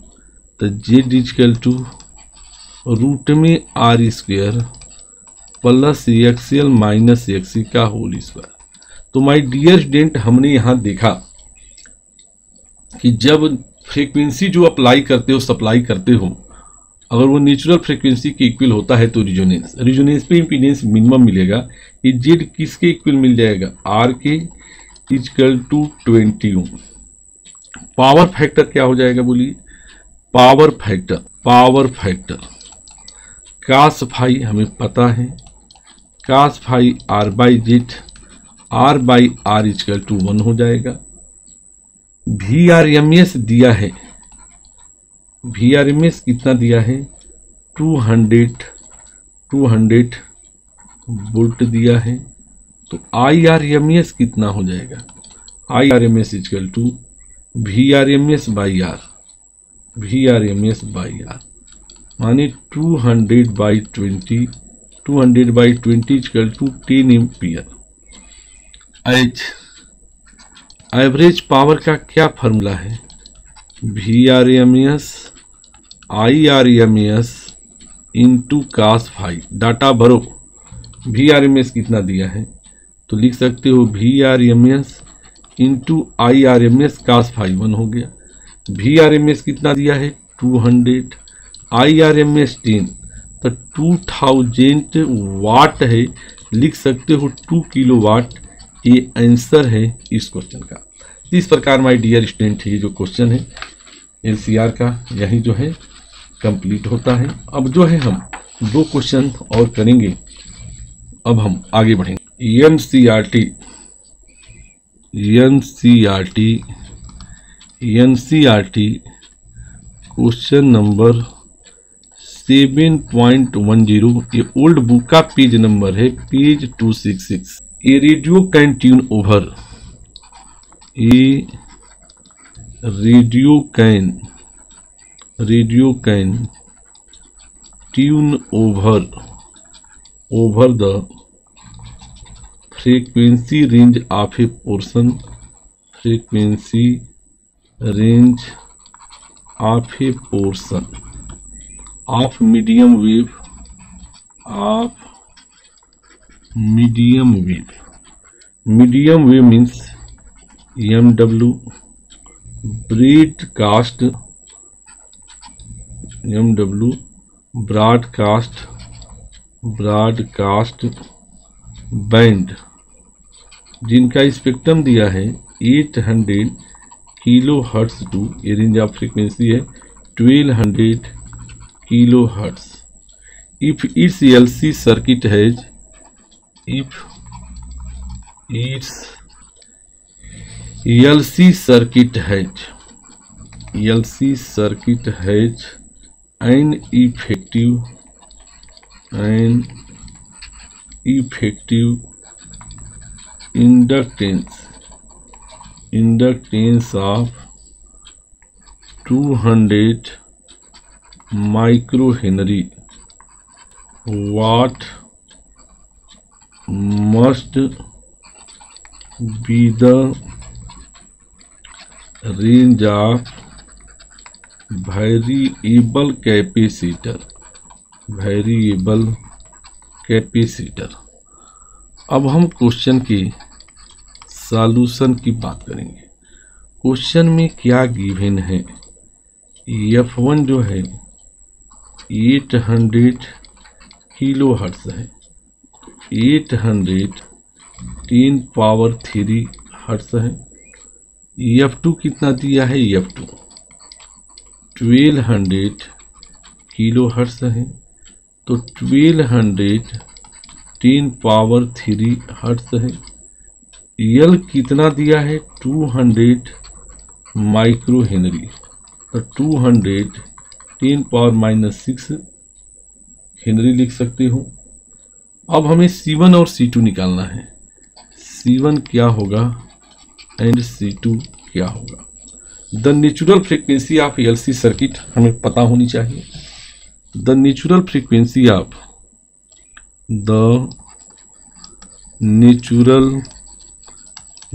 तो जेड इक्वल टू रूट में R square plus X L minus X C का होल स्क्वायर। तो माय डियर स्टूडेंट, हमने यहाँ देखा कि जब फ्रीक्वेंसी जो अप्लाई करते हो, सप्लाई करते हो, अगर वो नेचुरल फ्रीक्वेंसी के इक्वल होता है तो रेजोनेंस पे इम्पीडेंस मिनिमम मिलेगा। ये जेड किसके इक्वल मिल जाएगा, आर के equal to 20 ohm. Power factor क्या हो जाएगा बोलिए, पावर फैक्टर कास फाई हमें पता है, cos phi R by Z, R by R equal to 1 हो जाएगा। VRMS दिया है, VRMS कितना दिया है, 200 वोल्ट दिया है। तो IRMS कितना हो जाएगा, IRMS equal to VRMS by R, VRMS by R माने 200 by 20, 200 by 20 equal to 10 ampere. Average power का क्या फॉर्मूला है, VRMS IRMS into cos phi. Data भरो, VRMS कितना दिया है तो लिख सकते हो VRMS into IRMS cos phi 1 हो गया। VRMS कितना दिया है 200, IRMS 10, तो 2000 वाट है, लिख सकते हो 2 किलोवाट। ये आंसर है इस क्वेश्चन का। इस प्रकार माय डियर स्टूडेंट, ये जो क्वेश्चन है LCR का यही जो है कंप्लीट होता है। अब जो है हम 2 क्वेश्चन और करेंगे, अब हम आगे बढ़ेंगे। NCERT क्वेश्चन नंबर 7.10, ये ओल्ड बुक का पेज नंबर है, page 266। A radio can tune over, a radio can tune over the frequency range of a portion, frequency range of a portion of medium wave, of medium wave means MW broadcast band, जिनका स्पेक्ट्रम दिया है 800 किलो हर्ट्स टू, ये रेंज ऑफ फ्रीक्वेंसी है 1200 kilo hertz. If its LC circuit has, if its LC circuit has an effective inductance of 200 microhenry, what must be the range of variable capacitor, अब हम क्वेश्चन के सॉल्यूशन की बात करेंगे। क्वेश्चन में क्या गिवन है, F1 जो है 800 किलो हर्ट्ज है, 800 10 पावर 3 हर्ट्ज है। F2 कितना दिया है, F2 1200 किलो हर्ट्ज है, तो 1200 10 पावर 3 हर्ट्ज है। L कितना दिया है, 200 माइक्रो हेनरी, तो 200 10 पावर -6 हेनरी लिख सकते हो। अब हमें C1 और C2 निकालना है। C1 क्या होगा एंड C2 क्या होगा। The natural frequency of LC circuit हमें पता होनी चाहिए। The natural frequency of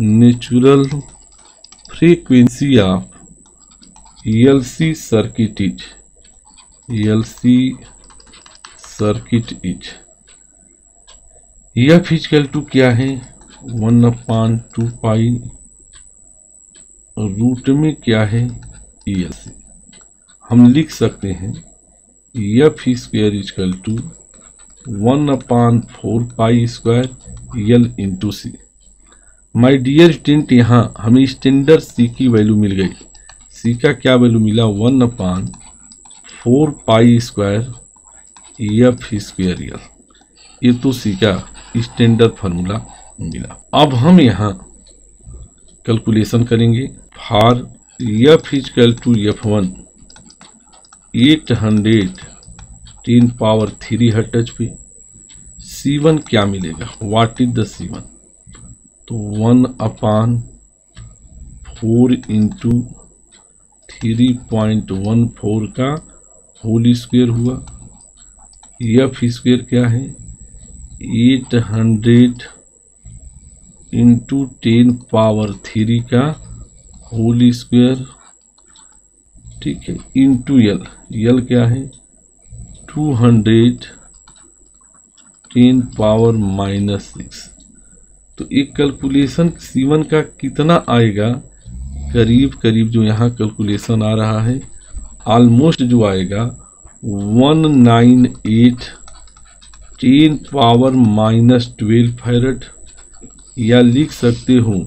natural frequency of LC circuit is F equal to क्या है, 1/2 पाई, रूट में क्या है ELC। हम लिख सकते हैं F square equal to 1/4 pi square L into C। My dear student, यहाँ हमें स्टैंडर्ड C की वैल्यू मिल गई। C का क्या वैल्यू मिला, 1/4 pi square F square L। ये तो C का स्टैंडर्ड फार्मूला मिला। अब हम यहाँ कैलकुलेशन करेंगे। For F equal to F1 800 10 power 3 hertz पे C1 क्या मिलेगा, व्हाट इज द C1, तो 1/4 इंटू 3.14 का होल स्क्वायर हुआ। F स्क्वायर क्या है, 800 इंटू 10 पावर 3 का होल स्क्वायर, ठीक है, इंटू L क्या है 200 10 पावर -6। तो एक कैलकुलेशन C1 का कितना आएगा, करीब करीब जो यहाँ कैलकुलेशन आ रहा है ऑलमोस्ट जो आएगा 198 10 पावर -12 फैरड, या लिख सकते हो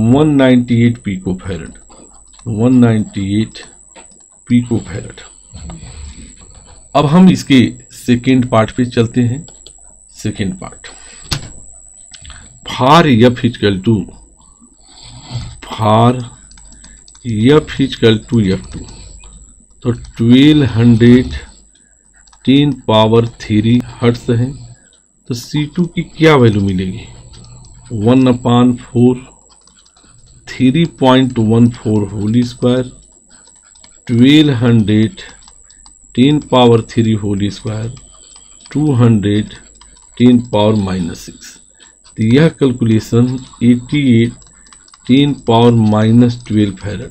198 पिको फैरड, 198 पिको फैरड। अब हम इसके सेकेंड पार्ट पे चलते हैं। Second part, for F equal to F2, तो 1200 10 पावर 3 हर्ट्ज है, तो C2 की क्या वैल्यू मिलेगी, 1/4 3.14 whole square 1200 10 power 3 whole square 200 10 power -6। तो यह calculation 88 10 power -12 farad,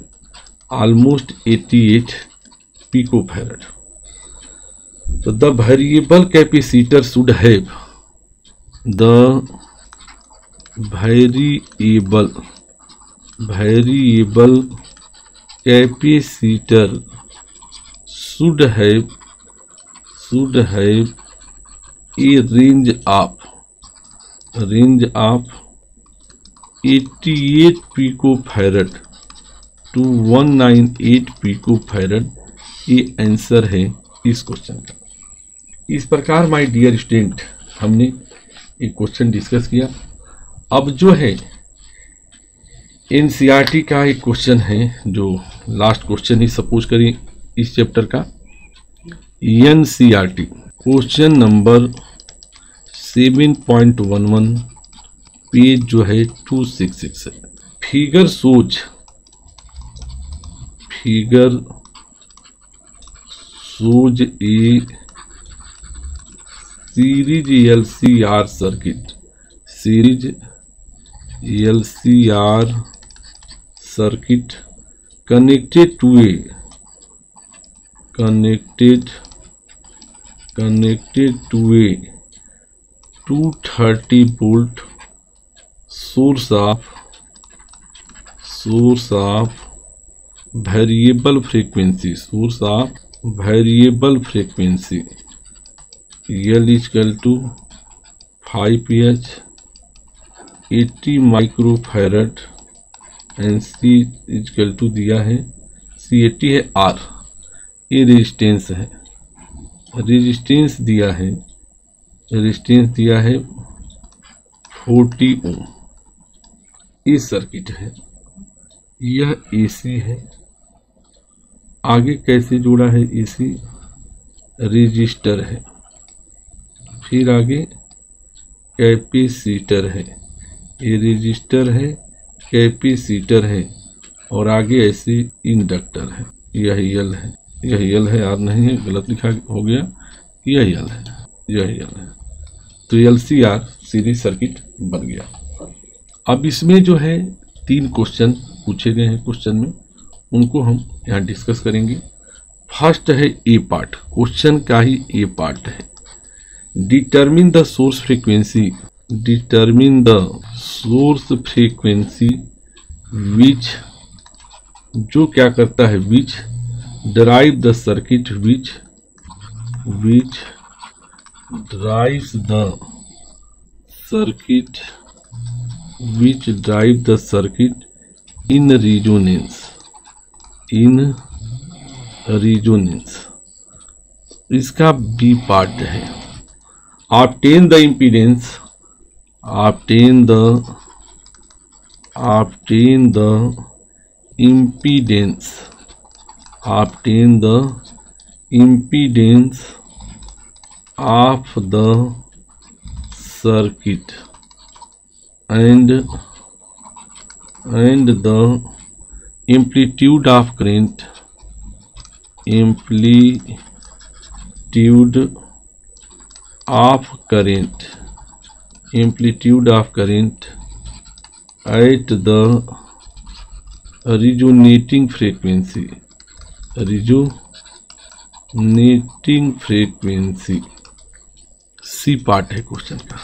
almost 88 pico farad. तो the variable capacitor should have, the variable capacitor should have a range of 88 picofarad to 198 picofarad। ये आंसर है इस क्वेश्चन का। इस प्रकार माय डियर स्टूडेंट हमने एक क्वेश्चन डिस्कस किया। अब जो है NCERT का एक क्वेश्चन है, जो लास्ट क्वेश्चन ही सपोज करिए इस चैप्टर का। NCERT क्वेश्चन नंबर 7.11 पेज जो है 266 है। Figure shows a series LCR circuit, series LCR circuit connected 230 volt source of variable frequency, source of variable frequency, L is equal to 5pH 80 microfarad and C is equal to दिया है C80 है R, ये रेजिस्टेंस है, रेजिस्टेंस दिया है, रेजिस्टेंस दिया है 40 ओम। ये सर्किट है, यह AC है। आगे कैसे जुड़ा है AC? रेजिस्टर है, फिर आगे कैपेसिटर है, ये रेजिस्टर है, कैपेसिटर है, और आगे ऐसे इंडक्टर है। यह L है, यह L है, R नहीं है, गलत लिखा हो गया, यह L है, यह L है। तो LCR सीरीज सर्किट बन गया। अब इसमें जो है 3 क्वेश्चन पूछे गए हैं, क्वेश्चन में उनको हम यहाँ डिस्कस करेंगे। फर्स्ट है ए पार्ट, क्वेश्चन का ही ए पार्ट है। Determine the source frequency, determine the source frequency which, जो क्या करता है, which drive the circuit, which drives the circuit, which drive the circuit in resonance, in resonance. इसका बी पार्ट है। obtain the impedance, obtain the impedance, obtain the impedance of the circuit and the amplitude of current, amplitude of current, amplitude of current at the resonating frequency, resonating frequency। C part है क्वेश्चन का।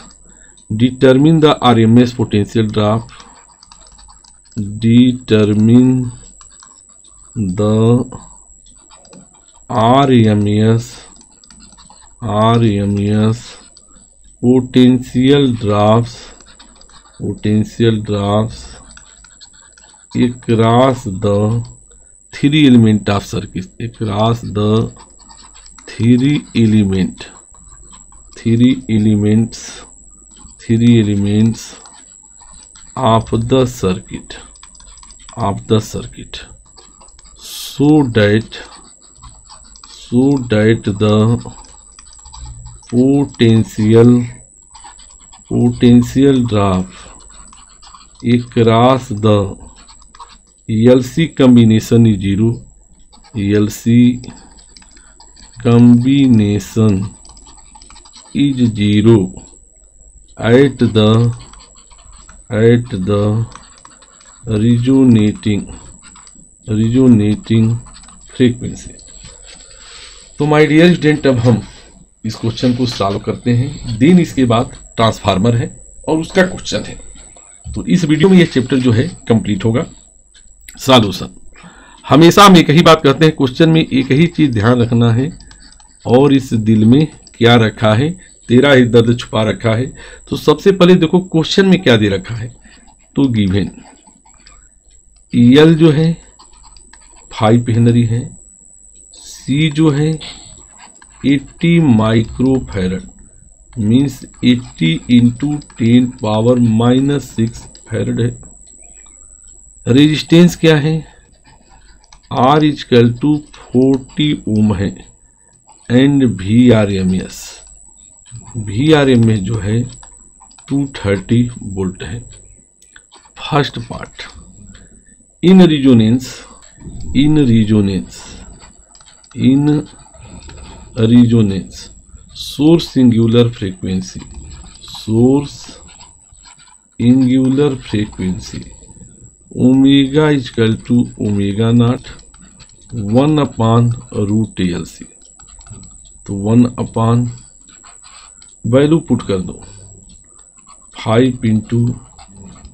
Determine the RMS potential drop, determine the RMS potential drops across the 3 element of circuit, across the 3 elements of the circuit, so that the potential drop across the LC combination is 0, LC combination is 0 at the resonating frequency। तो माय डियर स्टूडेंट, अब हम इस क्वेश्चन को सॉल्व करते हैं। देन इसके बाद ट्रांसफार्मर है और उसका क्वेश्चन है। तो इस वीडियो में ये चैप्टर जो है कंप्लीट होगा। सॉल्यूशन, हमेशा हम एक ही बात करते हैं, क्वेश्चन में एक ही चीज ध्यान रखना है, और इस दिल में क्या रखा है, तेरा ही दर्द छुपा रखा है। तो सबसे पहले देखो क्वेश्चन में क्या दे रखा है। तो गिवन EL जो है 5 हेनरी है, C जो है 80 microfarad, means 80 into 10 power -6 farad है। रेजिस्टेंस क्या है, R इक्वल टू 40 ओम है, एंड VRMS जो है 230 वोल्ट है। First part, in resonance source singular frequency omega equal to omega naught 1/√LC। तो 1 वैल्यू पुट कर दो, 5 इंटू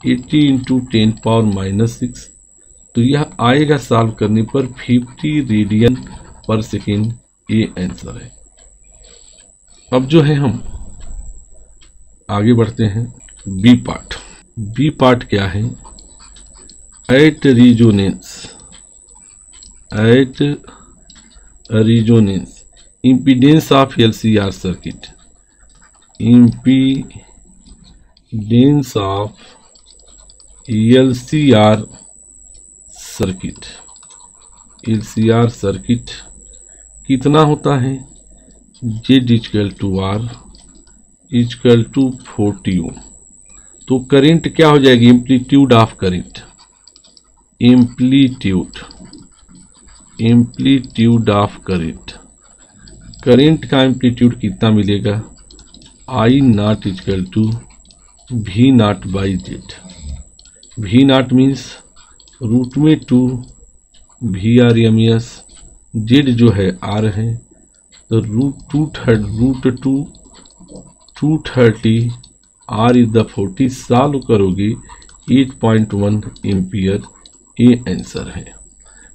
80 इंटू 10⁻⁻6, तो यह आएगा सॉल्व करने पर 50 रेडियन पर सेकेंड। ये आंसर है। अब जो है हम आगे बढ़ते हैं बी पार्ट। बी पार्ट क्या है? At resonance impedance of LCR circuit, impedance of LCR circuit कितना होता है? Z = R = 40 ओम। तो करंट क्या हो जाएगी? Amplitude of current, amplitude of current, current का एम्पलीट्यूड कितना मिलेगा? I0 = V0/Z। V0 means root में 2 VRMS, Z जो है R है, तो √230 R इज द 40, सॉल्व करोगे 8.1 एम्पियर। ये आंसर है।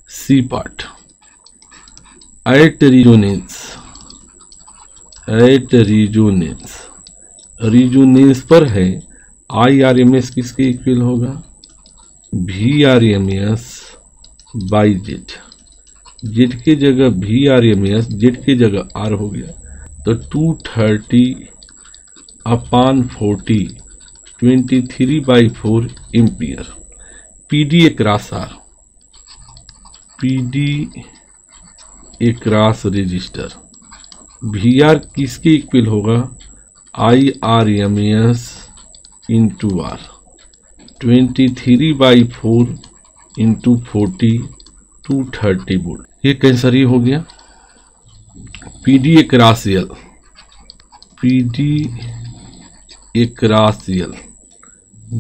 सी पार्ट, एट रिजोनेंस पर है, IRMS किसके इक्वल होगा? VRMS/Z। Z के जगह VRMS, Z के जगह R हो गया, तो 230/40 23/4 ampere. PD across register, VR किसके इक्वल होगा? IRMS into R, 23/4 into 40 230 volt. ये कैंसर ही हो गया। PD across L,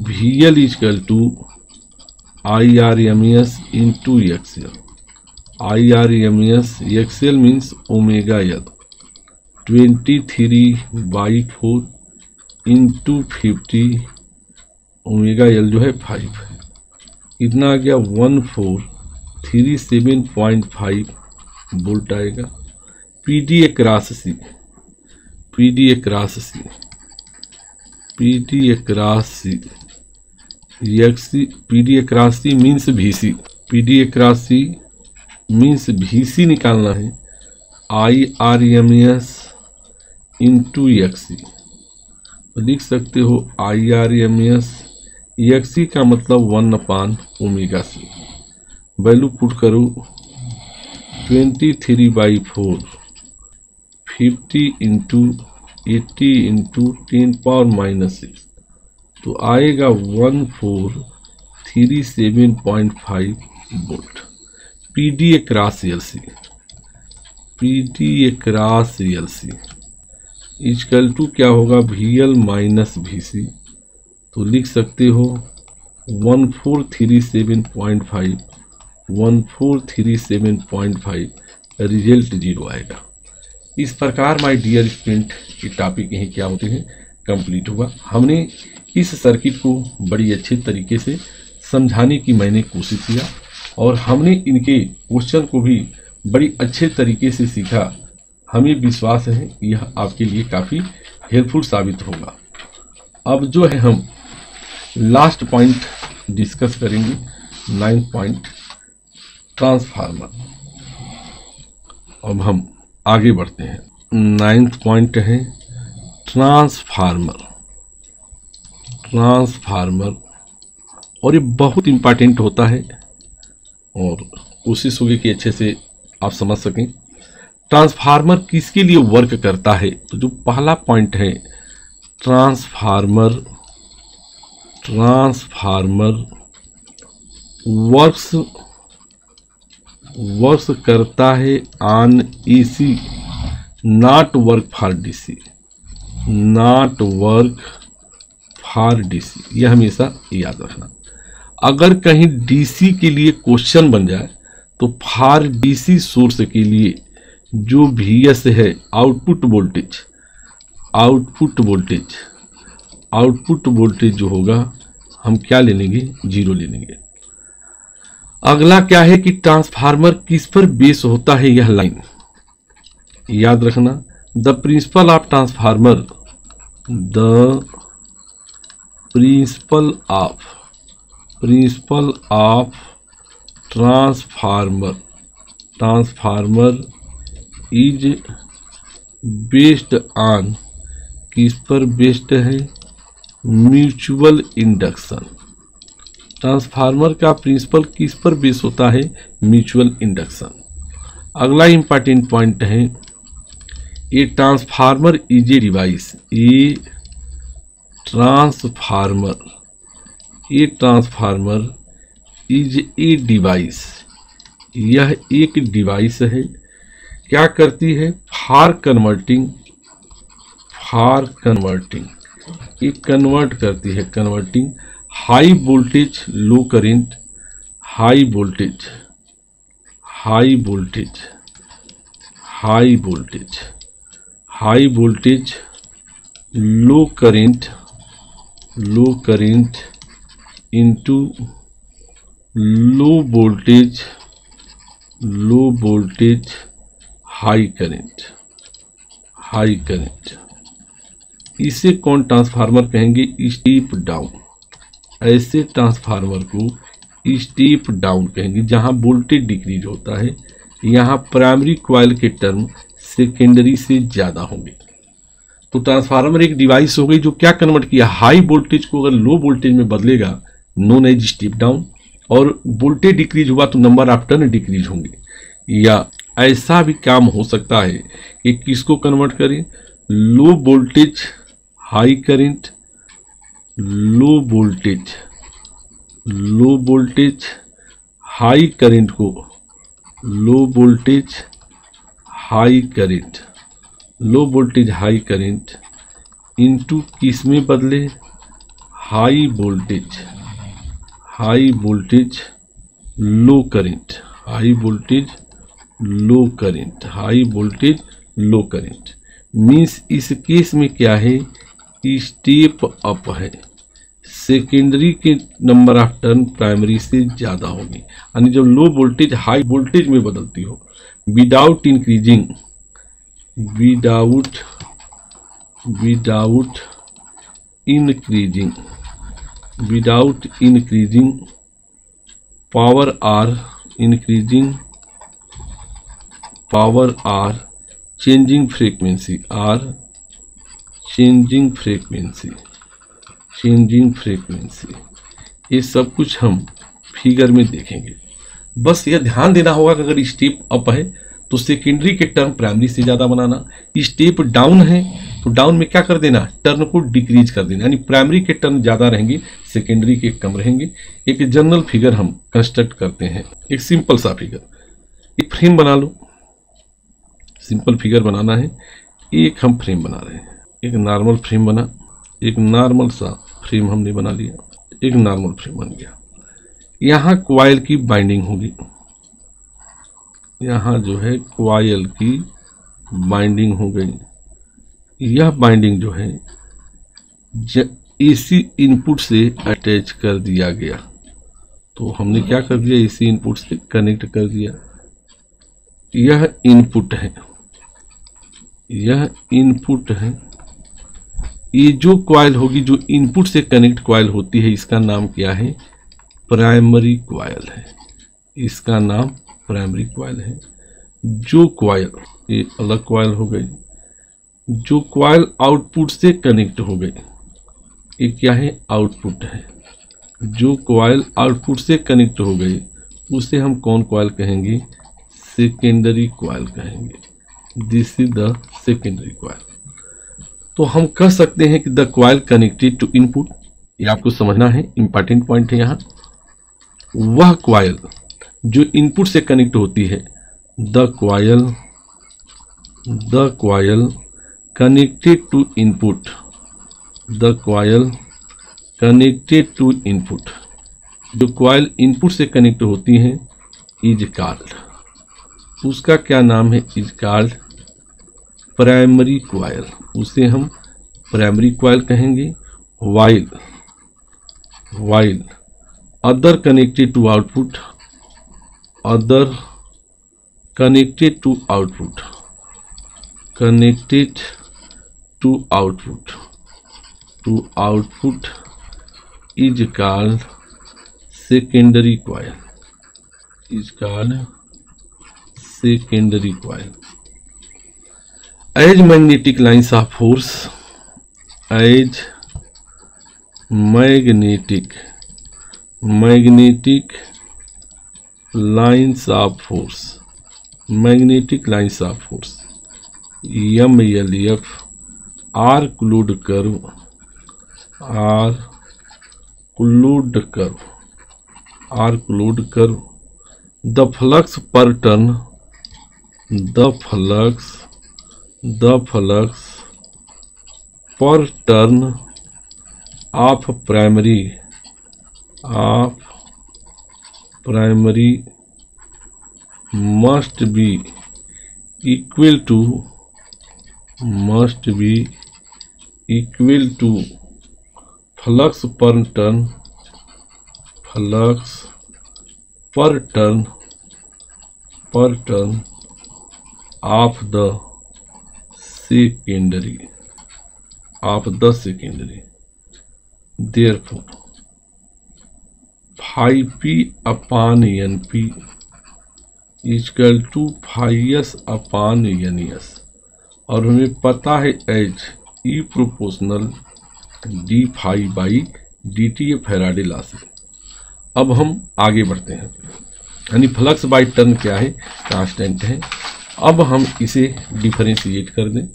VL = IRMS into XL, IRMS XL means omega L, 23/4 into 50, omega L जो है 5 है, इतना आ गया 1437.5 वोल्ट आएगा। PD across C means VC, PD across C means VC निकालना है, IRMS इंटू XC। लिख सकते हो IRMS, XC का मतलब 1/ωc। वैल्यू पुट करो 23/4 50 इंटू 80 इंटू 10⁻⁻6, तो आएगा 1437.5 volt. PD across LC equal to क्या होगा? VL माइनस VC, तो लिख सकते हो 1437.5 रिजल्ट 0 आएगा। इस प्रकार माय डियर स्टूडेंट ये टॉपिक यहीं क्या होते हैं कंप्लीट हुआ। हमने इस सर्किट को बड़ी अच्छे तरीके से समझाने की मैंने कोशिश किया और हमने इनके क्वेश्चन को भी बड़ी अच्छे तरीके से सीखा। हमें विश्वास है यह आपके लिए काफ़ी हेल्पफुल साबित होगा। अब जो है हम लास्ट पॉइंट डिस्कस करेंगे, 9th पॉइंट ट्रांसफार्मर। अब हम आगे बढ़ते हैं। 9th पॉइंट है ट्रांसफार्मर, और ये बहुत इम्पॉर्टेंट होता है और कोशिश होगी कि अच्छे से आप समझ सकें। ट्रांसफार्मर किसके लिए वर्क करता है? तो जो पहला पॉइंट है ट्रांसफार्मर वर्क्स करता है on AC, not work for DC। यह हमेशा याद रखना। अगर कहीं DC के लिए क्वेश्चन बन जाए तो फॉर DC सोर्स के लिए जो VS है आउटपुट वोल्टेज आउटपुट वोल्टेज जो होगा हम क्या ले लेंगे, 0 ले लेंगे। अगला क्या है कि ट्रांसफार्मर किस पर बेस होता है, यह लाइन याद रखना। The principle of transformer, the principle of transformer is based on, किस पर बेस्ड है, म्यूचुअल इंडक्शन। ट्रांसफार्मर का प्रिंसिपल किस पर बेस होता है, म्यूचुअल इंडक्शन। अगला इंपॉर्टेंट पॉइंट है, a transformer is a device, a transformer is a device, यह एक डिवाइस है। क्या करती है, फॉर कन्वर्टिंग, ये कन्वर्ट करती है, converting high voltage low current, high voltage low current into low voltage high current. इसे कौन ट्रांसफार्मर कहेंगे, स्टेप डाउन। ऐसे ट्रांसफार्मर को स्टेप डाउन कहेंगे, जहां वोल्टेज डिक्रीज होता है, यहाँ प्राइमरी कॉइल के टर्म सेकेंडरी से ज्यादा होंगे। तो ट्रांसफार्मर एक डिवाइस हो गई जो क्या कन्वर्ट किया, हाई वोल्टेज को अगर लो वोल्टेज में बदलेगा, नोन एज स्टेप डाउन, और वोल्टेज डिक्रीज हुआ तो नंबर ऑफ टर्न डिक्रीज होंगे। या ऐसा भी काम हो सकता है कि किसको कन्वर्ट करें, low voltage high current, low voltage high current को low voltage high current into किस में बदले, high voltage low current means इस केस में क्या है, स्टेप अप है, सेकेंडरी के नंबर ऑफ टर्न प्राइमरी से ज्यादा होगी। यानी जब लो वोल्टेज हाई वोल्टेज में बदलती हो, without increasing power or changing frequency, ये सब कुछ हम फिगर में देखेंगे। बस यह ध्यान देना होगा कि अगर स्टेप अप है तो सेकेंडरी के टर्म प्राइमरी से ज्यादा बनाना, स्टेप डाउन है तो डाउन में क्या कर देना, टर्न को डिक्रीज कर देना, यानी प्राइमरी के टर्न ज्यादा रहेंगे, सेकेंडरी के कम रहेंगे। एक जनरल फिगर हम कंस्ट्रक्ट करते हैं, एक सिंपल सा फिगर, एक फ्रेम बना लो। सिंपल फिगर बनाना है, एक हम फ्रेम बना रहे हैं, एक नॉर्मल फ्रेम बना, एक नॉर्मल सा फ्रेम हमने बना लिया, एक नॉर्मल फ्रेम बन गया। यहाँ कॉइल की बाइंडिंग होगी, यहाँ जो है कॉइल की बाइंडिंग हो गई। यह बाइंडिंग जो है एसी इनपुट से अटैच कर दिया गया, तो हमने क्या कर दिया, एसी इनपुट से कनेक्ट कर दिया। यह इनपुट है, ये जो कॉइल होगी जो इनपुट से कनेक्ट कॉइल होती है, इसका नाम क्या है, प्राइमरी कॉइल है, इसका नाम प्राइमरी कॉइल है। जो कॉइल, ये अलग कॉइल हो गई, जो कॉइल आउटपुट से कनेक्ट हो गई, ये क्या है, आउटपुट है। जो कॉइल आउटपुट से कनेक्ट हो गई उसे हम कौन कॉइल कहेंगे, सेकेंडरी कॉइल कहेंगे। This is the secondary coil. तो हम कह सकते हैं कि the coil connected to input, ये आपको समझना है, इंपॉर्टेंट पॉइंट है यहाँ। वह कॉइल जो इनपुट से कनेक्ट होती है, the coil connected to input, the coil connected to input, जो कॉइल इनपुट से कनेक्ट होती है, इज कॉल्ड, उसका क्या नाम है, इज कॉल्ड प्राइमरी कॉइल। उसे हम प्राइमरी कॉइल कहेंगे। while other connected to output, connected to output is called secondary coil, as magnetic lines of force, magnetic lines of force, MLF are closed curve, the flux per turn of primary must be equal to flux per turn of the secondary. Therefore, phi p upon Np equal to phi s upon Ns, और हमें पता है एच E proportional D phi by D t, ये फैराडे लॉ से। अब हम आगे बढ़ते हैं, यानी फ्लक्स बाई टर्न क्या है, कांस्टेंट है। अब हम इसे डिफरेंशिएट कर दें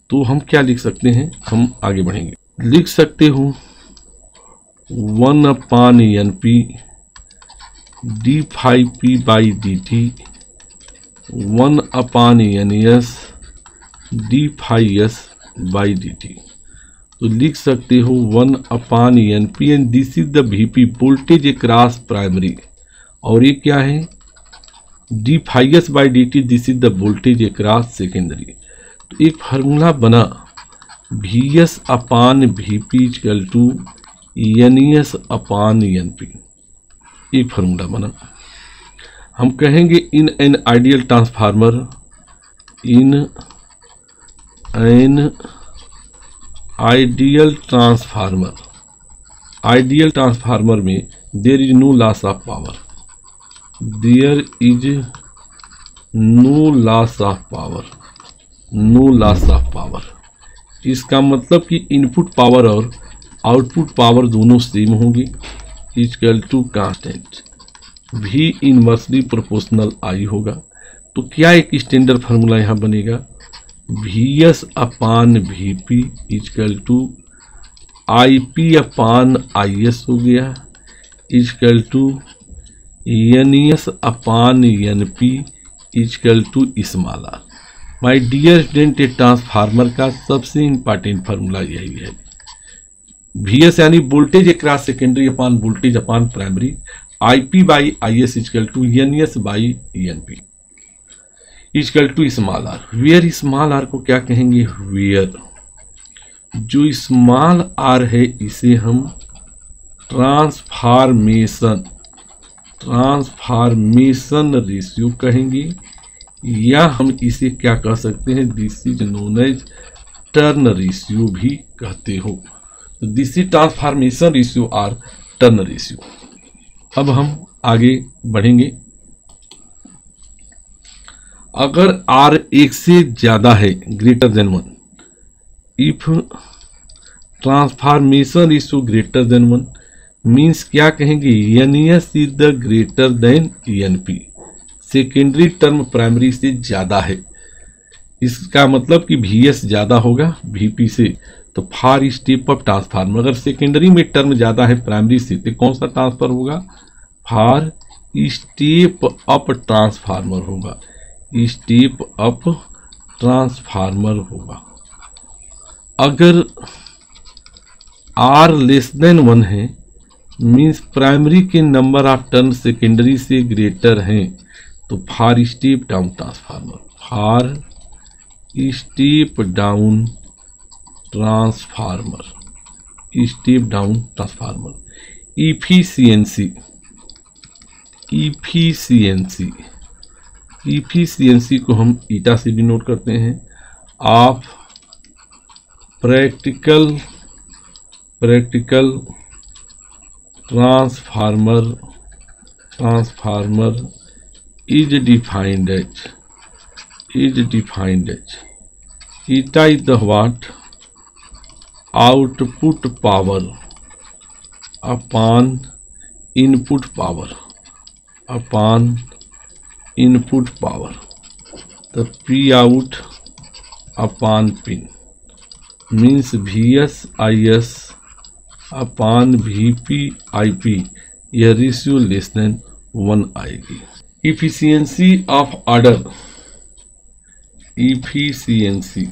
तो हम क्या लिख सकते हैं, हम आगे बढ़ेंगे, लिख सकते हो 1 upon Np D phi P by D T, 1 upon Ns D phi S by D T. तो लिख सकते हो 1 upon Np and this is the Vp, voltage across primary, और ये क्या है, D phi S by D T, this is the voltage across secondary. तो एक फार्मूला बना Vs upon Vp equal to Nes upon Np, एक फार्मूला बना। हम कहेंगे in an ideal transformer, ideal transformer में there is no loss of power, इसका मतलब कि इनपुट पावर और आउटपुट पावर दोनों सेम होंगी, equal to constant V inversely proportional I होगा। तो क्या एक स्टैंडर्ड फार्मूला यहाँ बनेगा, Vs upon Vp equal to IP upon Is हो गया, equal to Ns upon Np equal to small r। My dear student, transformer का सबसे इंपॉर्टेंट फार्मूला यही है, Vs यानी voltage across secondary upon voltage upon primary, IP by Is equal to Ns by Np equal to small r। Where small r को क्या कहेंगे, वेयर जो स्मॉल r है इसे हम ट्रांसफार्मेशन रेशियो कहेंगे, या हम इसे क्या कह सकते हैं, this is known as turn ratio भी कहते हो। तो दिस इज ट्रांसफार्मेशन रेशियो और टर्न रेशियो। अब हम आगे बढ़ेंगे, अगर R एक से ज्यादा है, greater than 1, if transformation ratio greater than 1 means क्या कहेंगे, Ns is the greater then Np, secondary term primary से ज्यादा है, इसका मतलब कि Vs ज्यादा होगा Vp से। तो फार स्टेप अप ट्रांसफार्मर, अगर सेकेंडरी में टर्म ज्यादा है प्राइमरी से तो कौन सा ट्रांसफर होगा, फार स्टेप अप ट्रांसफार्मर होगा, स्टेप अप ट्रांसफार्मर होगा। अगर R लेस देन 1 है मीन्स प्राइमरी के नंबर ऑफ टर्न सेकेंडरी से ग्रेटर हैं, तो for step down transformer, for step down transformer step down transformer. Efficiency, efficiency, efficiency को हम ईटा से डिनोट करते हैं। Of practical transformer is defined as eta is the what? Output power upon input power, the P out upon pin means Vs Is upon Vp Ip, यह रेशियो लेस देन 1 आएगी। Efficiency of order, efficiency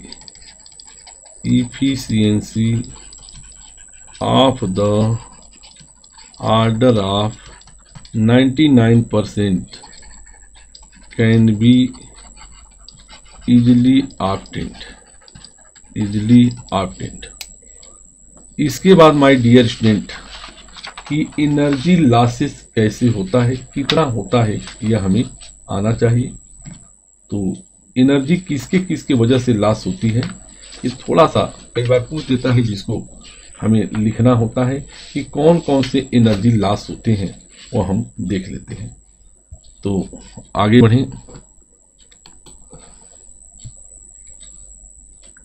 of the order of 99% can be easily obtained। इसके बाद माय डियर स्टूडेंट कि एनर्जी लॉसेस कैसे होता है, कितना होता है, यह हमें आना चाहिए। तो एनर्जी किसके किसके वजह से लॉस होती है, ये थोड़ा सा कई बार पूछ देता है, जिसको हमें लिखना होता है कि कौन कौन से एनर्जी लॉस होते हैं, वो हम देख लेते हैं। तो आगे बढ़ें।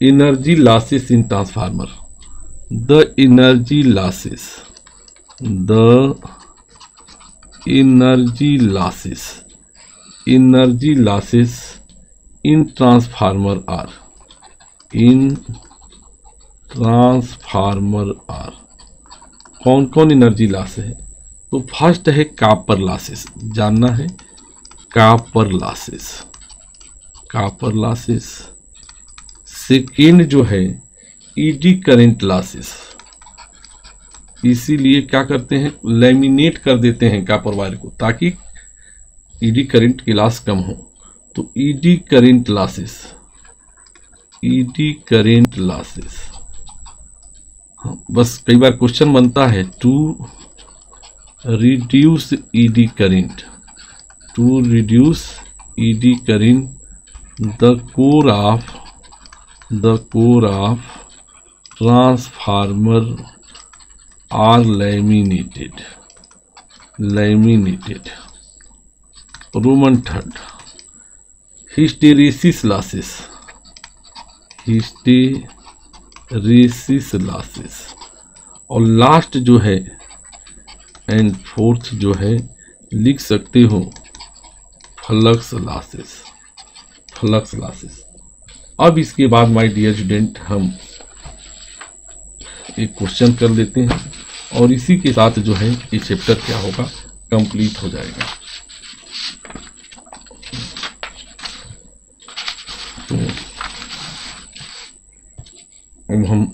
Energy losses in transformer, the energy losses in transformer are, कौन कौन एनर्जी लॉस है। तो फर्स्ट है कॉपर लॉसेस, जानना है कॉपर लॉसेस। सेकेंड जो है ईडी करंट लॉसेस, इसीलिए क्या करते हैं, लैमिनेट कर देते हैं कॉपर वायर को ताकि ईडी करंट की लॉस कम हो। तो ईडी करंट लॉसेस, हाँ, बस कई बार क्वेश्चन बनता है to reduce eddy current, the core of transformer are laminated। Roman third hysteresis losses, और लास्ट जो है एंड फोर्थ जो है लिख सकते हो फ्लक्स लॉसेस। अब इसके बाद माय डियर स्टूडेंट हम एक क्वेश्चन कर लेते हैं और इसी के साथ जो है ये चैप्टर क्या होगा, कंप्लीट हो जाएगा। तो अब हम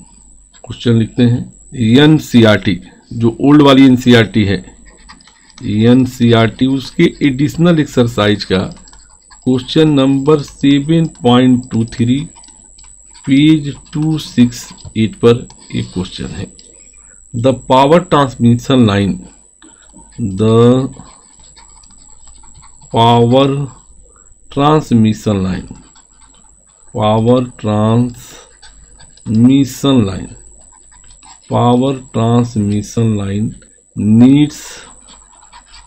क्वेश्चन लिखते हैं। एनसीईआरटी जो ओल्ड वाली एनसीईआरटी है, एनसीईआरटी उसके एडिशनल एक्सरसाइज का क्वेश्चन नंबर 7.23 पेज 268 पर एक क्वेश्चन है। The power transmission line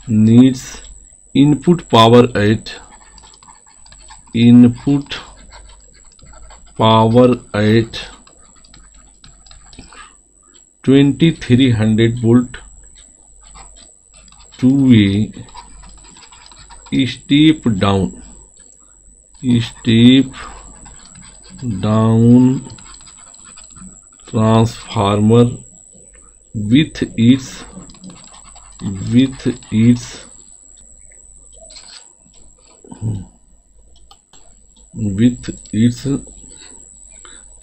needs input power at 2300 volt to a step down transformer with its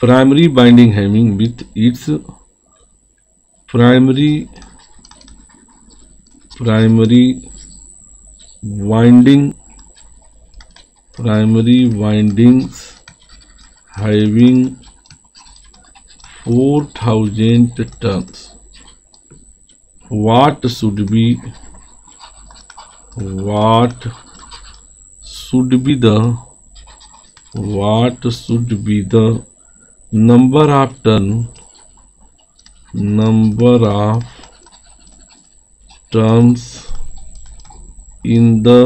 primary winding having primary windings having 4,000 tons. What should be the number of tons in the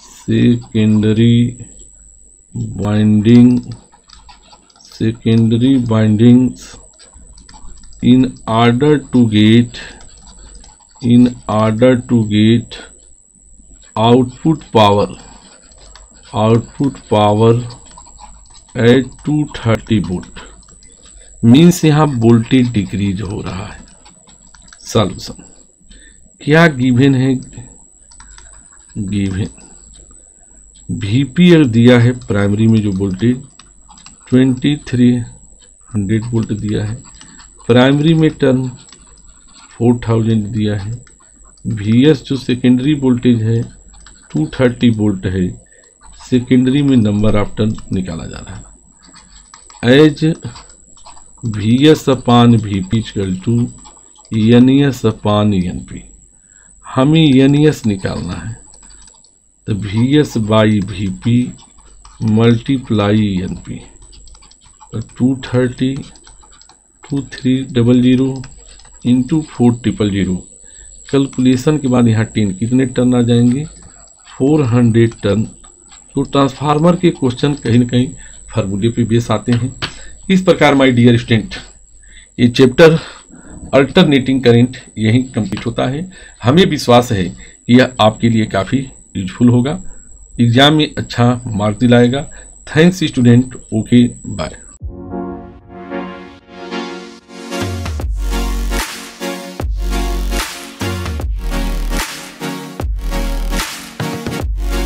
secondary bindings in order to get output power at 230 volt. Means यहाँ वोल्टेज डिक्रीज हो रहा है। सॉल्यूशन क्या गिवन है? गिवन VPL दिया है, प्राइमरी में जो वोल्टेज 2300 वोल्ट दिया है, प्राइमरी में टर्न 4000 दिया है, VS जो सेकेंडरी वोल्टेज है 230 वोल्ट है, सेकेंडरी में नंबर ऑफ टर्न निकाला जा रहा है। As VS upon VP equal to NS upon NP। हमें NS निकालना है, तो VS by VP multiply NP, 230 2300 into 4000। Calculation के बाद यहाँ 10 कितने टन आ जाएंगे? 400 टन। तो ट्रांसफार्मर के क्वेश्चन कहीं ना कहीं फार्मूले पे बेस आते हैं। इस प्रकार माय डियर स्टूडेंट ये चैप्टर अल्टरनेटिंग करंट यहीं कंप्लीट होता है। हमें विश्वास है कि यह आपके लिए काफ़ी यूजफुल होगा, एग्जाम में अच्छा मार्क दिलाएगा। Thanks student. Okay bye.